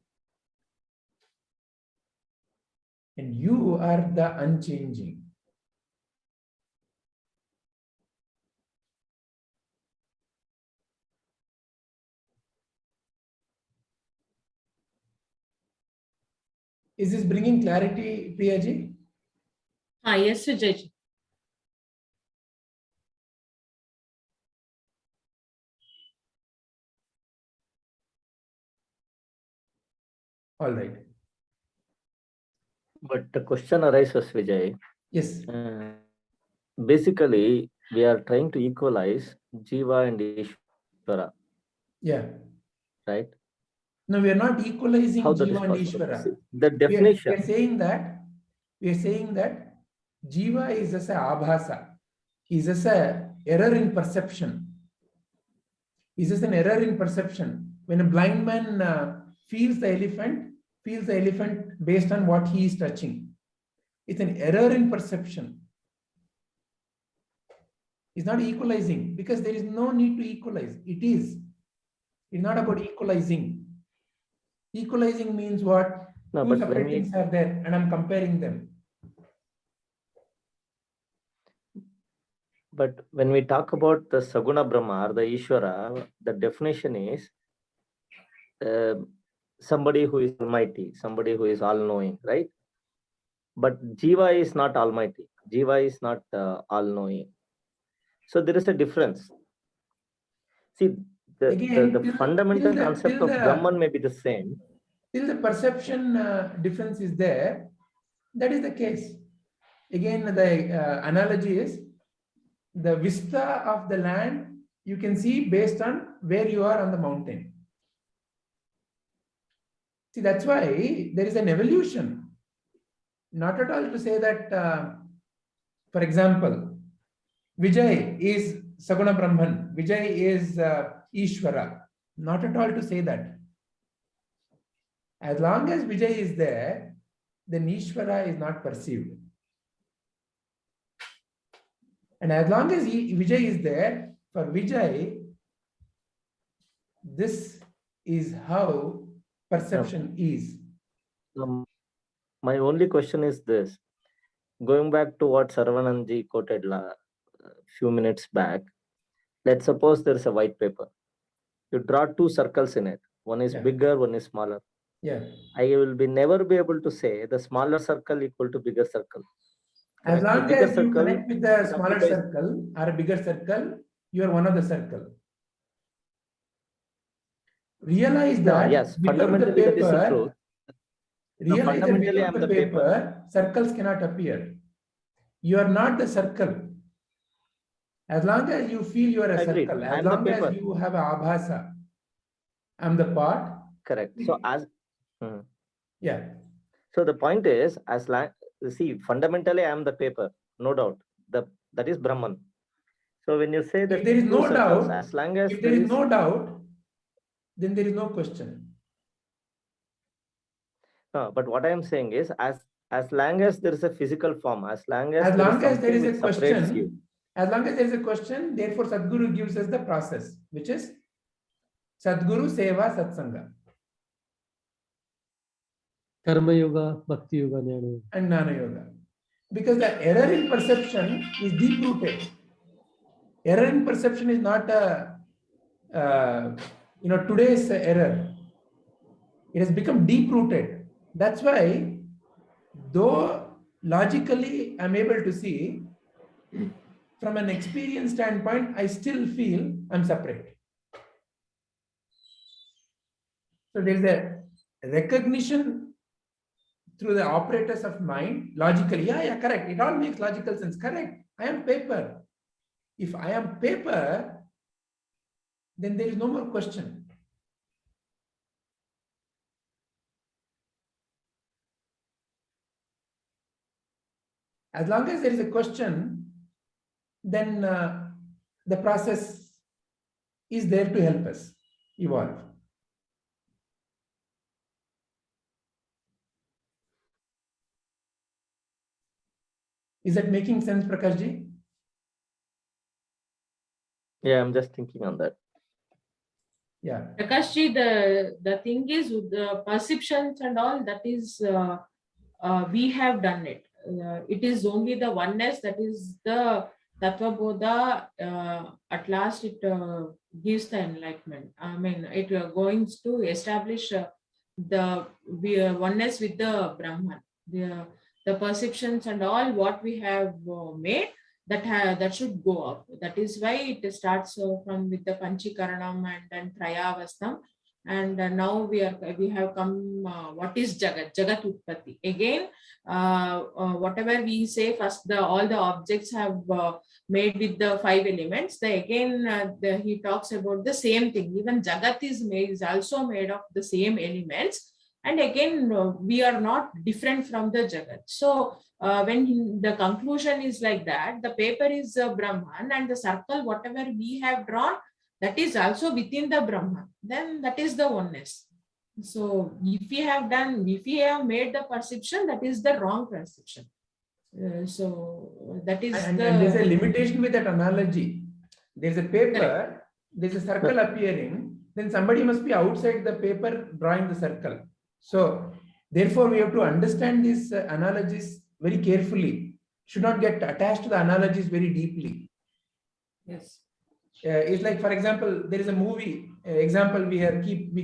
and you are the unchanging. Is this bringing clarity, Priyaji? Yes, Sujay. All right. But the question arises, Vijay. Yes. Basically, we are trying to equalize Jiva and Ishvara, Yeah. right? No, we are not equalizing How that is Jiva and possible? Ishvara. See, the We definition. are saying that Jiva is as a abhasa, is as a error in perception. Is as an error in perception. When a blind man feels the elephant based on what he is touching. It's an error in perception. It's not equalizing because there is no need to equalize. It's not about equalizing. Equalizing means what? No, Two but when separate we things are there and I'm comparing them. But when we talk about the Saguna Brahma or the Ishvara, the definition is somebody who is almighty, somebody who is all-knowing, right? But Jiva is not almighty. Jiva is not all-knowing. So there is a difference. See, the fundamental concept of Brahman may be the same. Till the perception difference is there, that is the case. Again, the analogy is the vista of the land you can see based on where you are on the mountain. See, that's why there is an evolution. Not at all to say that, for example, Vijay is Saguna Brahman, Vijay is Ishvara. Not at all to say that. As long as Vijay is there, then Ishvara is not perceived. And as long as Vijay is there, for Vijay, this is how perception is. My only question is this. Going back to what Sarvananji quoted a few minutes back, let's suppose there is a white paper. You draw two circles in it. One is bigger, one is smaller. Yeah. I will never be able to say the smaller circle equal to bigger circle. As Correct? long as you connect with the smaller circle or a bigger circle, you are one of the circle. Realize that yes, without the fundamentally that is the paper, truth. realize that fundamentally without I'm the the paper. paper, circles cannot appear. You are not the circle. As long as you feel you are a Agreed. circle, as I'm the long as paper. you have a abhasa, I'm the part. Correct. So Yeah. So the point is, see, fundamentally I am the paper, no doubt. That is Brahman. So when you say that If there is two no circles, doubt, as long as if there is no doubt, then there is no question. No, but what I am saying is, as long as there is a physical form, as long as there is a which separates you. question, as long as there is a question, therefore Sadguru gives us the process, which is Sadguru Seva Satsanga. Karma Yoga, Bhakti Yoga, Jnana Yoga. And Jnana Yoga. Because the error in perception is deep rooted. Error in perception is not a, today's error. It has become deep rooted. That's why, though logically I'm able to see, from an experience standpoint, I still feel I'm separate. So there's a recognition through the operators of mind, logically. Yeah, correct. It all makes logical sense. Correct. I am paper. If I am paper, then there is no more question. As long as there is a question, then the process is there to help us evolve. Is that making sense, Prakash ji? Yeah, I'm just thinking on that. Yeah. Prakashji, the thing is with the perceptions and all, that is we have done it. It is only the oneness, that is the Tattva Bodha. At last, it gives the enlightenment. I mean, it going to establish the oneness with the Brahman. The perceptions and all what we have made, that should go up. That is why it starts from with the Panchikaranam and then Trayavastam. And now we have come, what is Jagat? Jagat Utpatti. Again, whatever we say first, all the objects have made with the 5 elements. He talks about the same thing. Even Jagat is also made of the same elements. And again, we are not different from the Jagat. So when the conclusion is like that, the paper is Brahman, and the circle, whatever we have drawn, that is also within the Brahman. Then that is the oneness. So if we have made the perception, that is the wrong perception. So that is And there's a limitation with that analogy. There's a paper, Correct. there's a circle appearing, then somebody must be outside the paper drawing the circle. So therefore, we have to understand these analogies very carefully. Should not get attached to the analogies very deeply. Yes. It's like, for example, there is a movie example we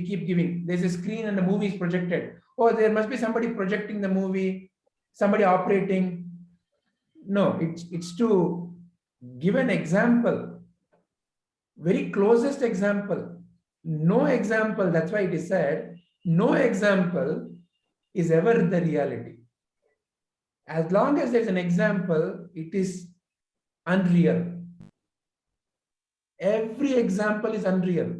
keep giving. There's a screen and the movie is projected. Oh, there must be somebody projecting the movie, somebody operating. No, it's to give an example, very closest example. No example, that's why it is said, no example is ever the reality. As long as there's an example, it is unreal. Every example is unreal.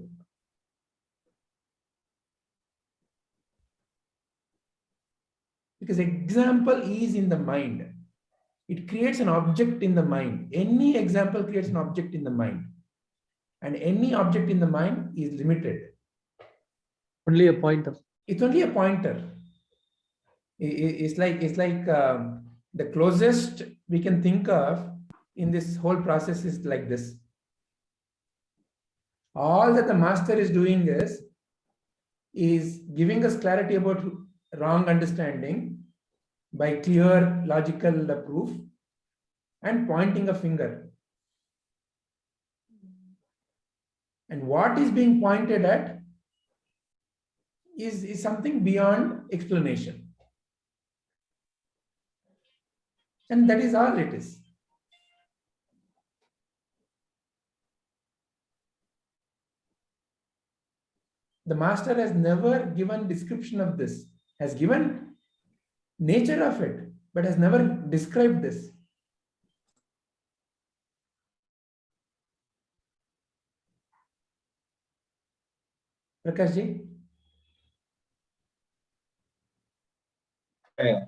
Because example is in the mind. It creates an object in the mind. Any example creates an object in the mind. And any object in the mind is limited. Only a pointer. It's only a pointer. It's like the closest we can think of in this whole process is like this. All that the master is doing is giving us clarity about wrong understanding by clear logical proof and pointing a finger. And what is being pointed at is something beyond explanation. And that is all it is. The master has never given description of this, has given nature of it, but has never described this. Prakash ji? Yeah.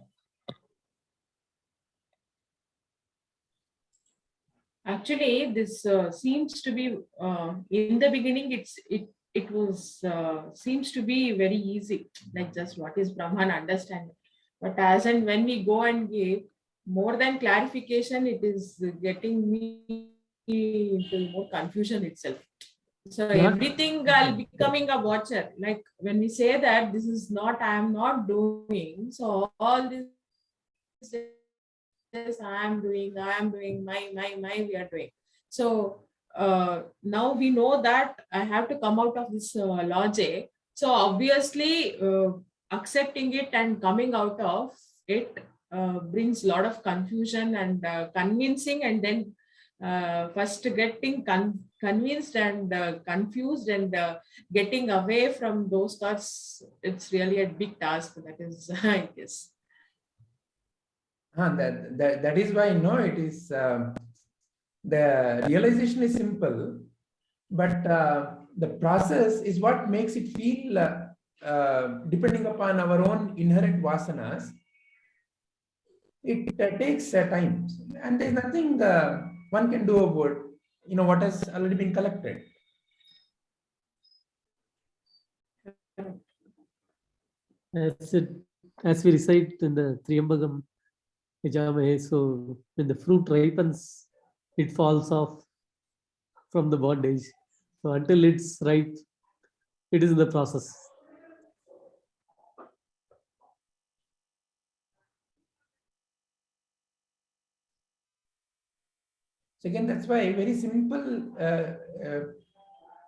Actually, this seems to be in the beginning. It was seems to be very easy, like just what is Brahman, understand. But as and when we go and give more than clarification, it is getting me into more confusion itself. So Yeah. everything I'll be becoming a watcher. Like when we say that this is not, I am not doing. So all this I am doing, my, we are doing. So now we know that I have to come out of this logic. So obviously accepting it and coming out of it brings a lot of confusion and convincing, and then first getting convinced and confused and getting away from those thoughts. It's really a big task. That is, I guess. That is why it is the realization is simple, but the process is what makes it feel depending upon our own inherent vasanas. it takes time, and there's nothing one can do about what has already been collected. As we recite in the Triambagam Yajamahe, so when the fruit ripens, it falls off from the bondage. So until it's ripe, it is in the process. So again, that's why very simple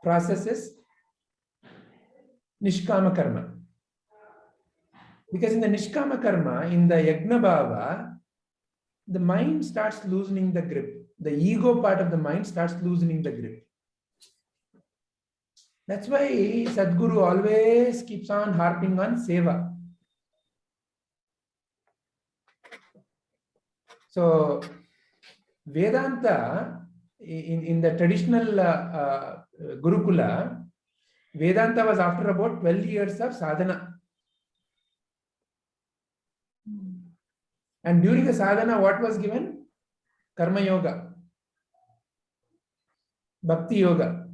process is Nishkama Karma. Because in the Nishkama Karma, in the Yagna Bhava, the mind starts loosening the grip. The ego part of the mind starts loosening the grip. That's why Sadhguru always keeps on harping on Seva. So Vedanta, in the traditional Gurukula, Vedanta was after about 12 years of sadhana. And during the sadhana, what was given? Karma Yoga, Bhakti Yoga.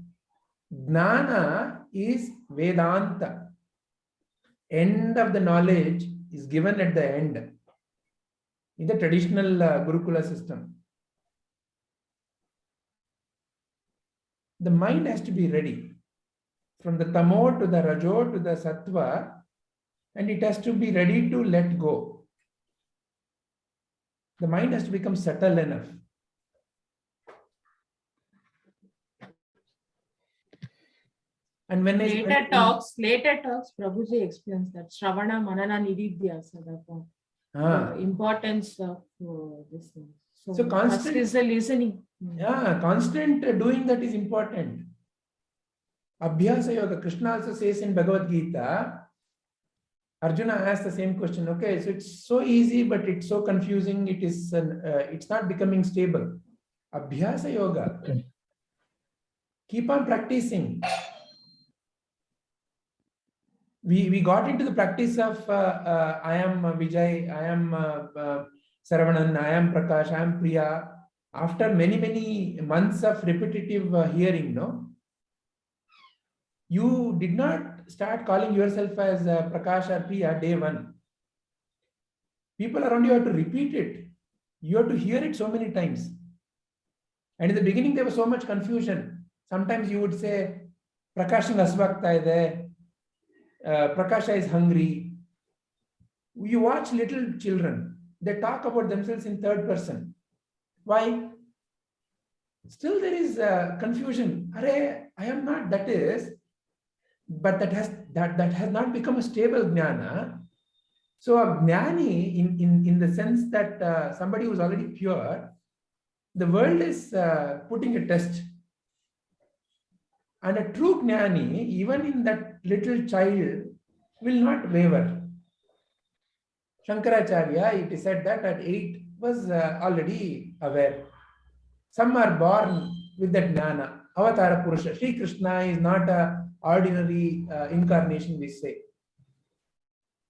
Jnana is Vedanta. End of the knowledge is given at the end. In the traditional Gurukula system. The mind has to be ready. From the Tamo to the Rajo to the Sattva, and it has to be ready to let go. The mind has to become subtle enough. And when later talks, Prabhuji explains that Shravana, Manana, Nididhyasana, the importance of this thing. So constant first is the listening. Yeah, constant doing that is important. Abhyasa Yoga, Krishna also says in Bhagavad Gita, Arjuna asked the same question. Okay, so it's so easy, but it's so confusing. It's not becoming stable. Abhyasa Yoga. Keep on practicing. We got into the practice of I am Vijay, I am Saravanan, I am Prakash, I am Priya. After many months of repetitive hearing, no? You did not start calling yourself as Prakash or Priya day one. People around you have to repeat it. You have to hear it so many times. And in the beginning, there was so much confusion. Sometimes you would say, Prakasha Asvakta is there. Prakasha is hungry. You watch little children. They talk about themselves in third person. Why? Still there is confusion. Arey, I am not, that is. But that has not become a stable jnana. So a jnani, in the sense that somebody who is already pure, the world is putting a test. And a true jnani, even in that little child, will not waver. Shankaracharya, it is said that at 8 was already aware. Some are born with that jnana. Avatara Purusha. Sri Krishna is not an ordinary incarnation, we say.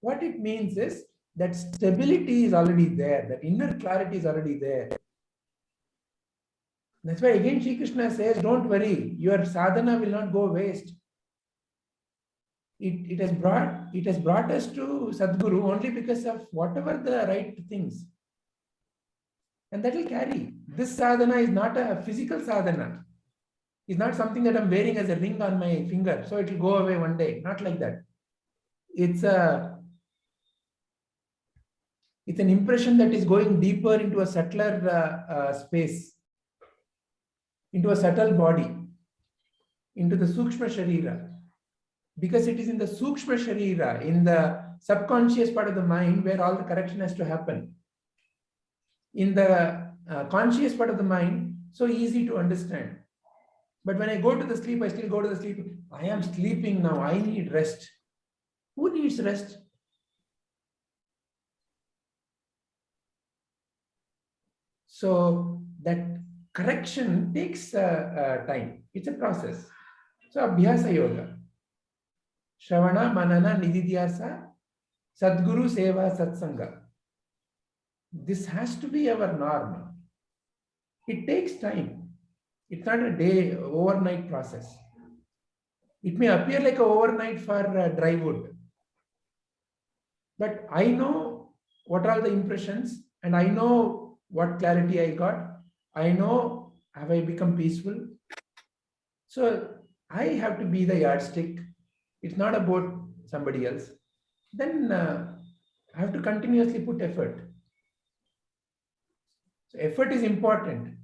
What it means is that stability is already there, that inner clarity is already there. That's why again Sri Krishna says, don't worry, your sadhana will not go waste. It has brought us to Sadhguru only because of whatever the right things. And that will carry. This sadhana is not a physical sadhana. It's not something that I'm wearing as a ring on my finger, so it will go away one day. Not like that. It's an impression that is going deeper into a subtler space, into a subtle body, into the Sukshma Sharira. Because it is in the Sukshma Sharira, in the subconscious part of the mind, where all the correction has to happen. In the conscious part of the mind, so easy to understand. But when I go to the sleep, I still go to the sleep. I am sleeping now. I need rest. Who needs rest? So that correction takes time. It's a process. So Abhyasa Yoga. Shravana, Manana, Nididhyasa, Sadguru, Seva, Satsanga. This has to be our norm. It takes time. It's not a day, overnight process. It may appear like a overnight for dry wood. But I know what are the impressions, and I know what clarity I got. I know have I become peaceful. So I have to be the yardstick. It's not about somebody else. Then I have to continuously put effort. So effort is important.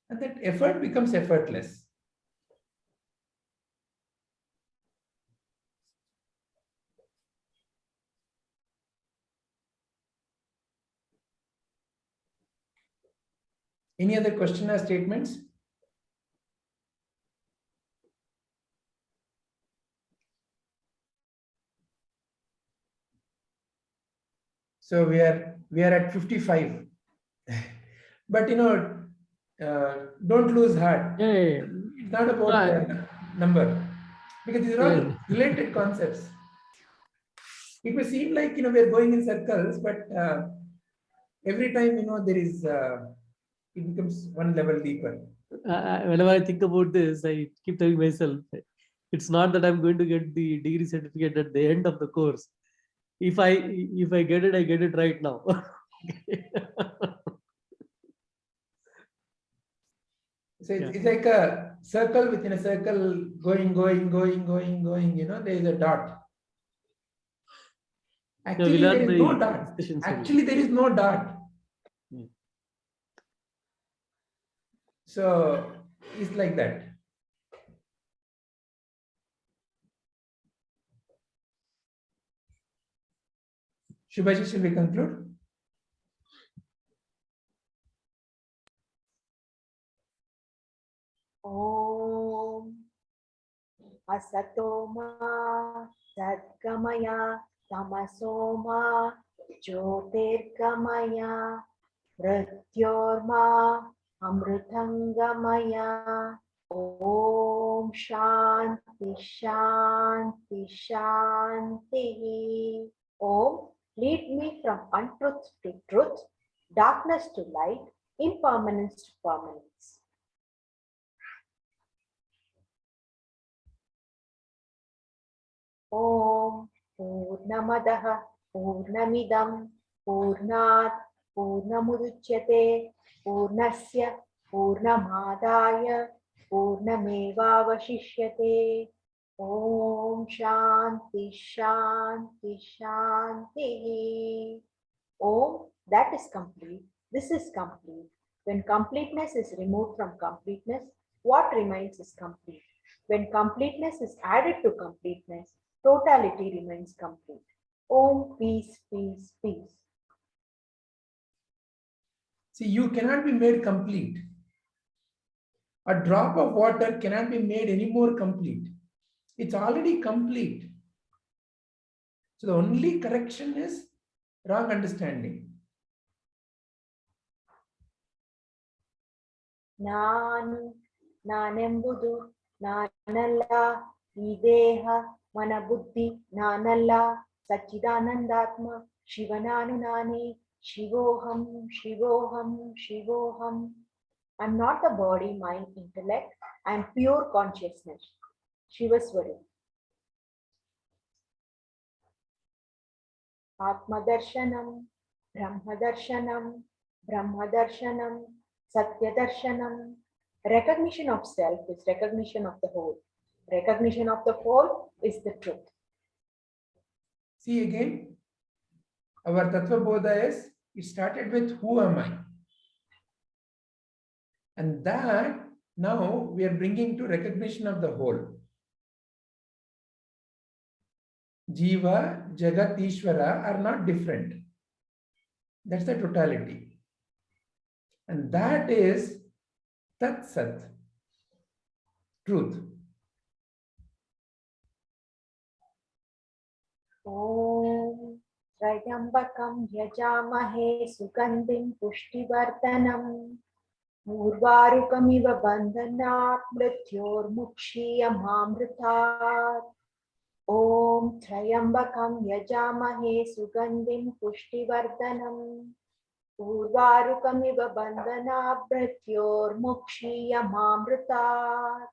And that effort becomes effortless. Any other question or statements? So we are at 55. But don't lose heart. Yeah. It's not about Right. the number, because these are all Yeah. related concepts. It may seem like we're going in circles, but every time there is it becomes one level deeper. Whenever I think about this, I keep telling myself, it's not that I'm going to get the degree certificate at the end of the course. If I get it, I get it right now. So Yeah. it's like a circle within a circle, going. There is a dot. Yeah, Actually, we'll there have is no the dot. discussion soon. Actually, there is no dot. Hmm. So it's like that. Shubhaji, shall we conclude? Om Asatoma Sadgamaya Tamasoma Jyotirgamaya Mrityorma Amritangamaya. Om Shanti Shanti Shanti. Om, lead me from untruth to truth, darkness to light, impermanence to permanence. Om Purnamadaha Purnamidam Purnat Purnamudachyate Purnasya Purnamadaya Purnamevavashishyate. Om Shanti Shanti Shanti. Om, that is complete. This is complete. When completeness is removed from completeness, what remains is complete. When completeness is added to completeness, totality remains complete. Om, peace, peace, peace. See, you cannot be made complete. A drop of water cannot be made any more complete. It's already complete. So the only correction is wrong understanding. Nanembudu, nanalla, ideha, manabuddhi, nanalla, Satchidanandatma, Shivananunani, Shivoham, Shivoham, Shivoham. I'm not the body, mind, intellect. I'm pure consciousness. Shivaswari. Atmadarshanam, Brahmadarshanam, Brahmadarshanam, Satyadarshanam. Recognition of self is recognition of the whole. Recognition of the whole is the truth. See again, our Tattva Bodha is, it started with who am I? And that now we are bringing to recognition of the whole. Jiva, Jagat, Ishvara are not different. That's the totality. And that is Tat Sat, truth. Om Trayambakam Yajamahe Sugandhim Pushtivardhanam Urvarukamiva Bandhanat Mrityormukshiyamamritat. Om Trayambakam Yajamahe Sugandhim Pushtivardanam Urvarukamiva Bandhana Bhratyor Mukshiyamamrutat.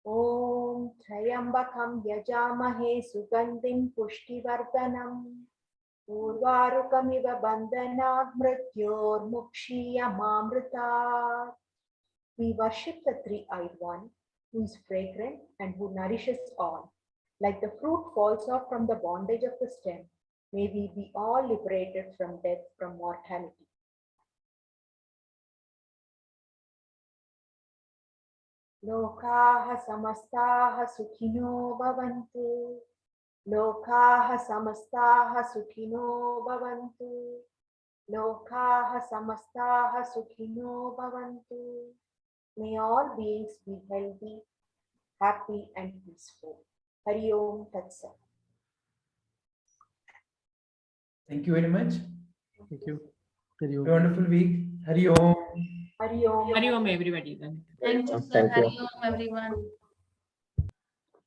Om Trayambakam Yajamahe Sugandhim Pushtivardanam Urvarukamiva Bandhana Bhratyor Mukshiyamamrutat. We worship the three-eyed one who is fragrant and who nourishes all. Like the fruit falls off from the bondage of the stem, may we be all liberated from death, from mortality. Lokaha samastaha sukhino bhavantu. Lokaha samastaha sukhino bhavantu. Lokaha samastaha sukhino bhavantu. May all beings be healthy, happy and peaceful. Hari Om Tat Sat. Thank you very much. Thank you. Very Have a wonderful week. Hari Om. Hari Om. Hari Om, everybody. Then. Thank you, sir. Thank you. Hari Om, everyone.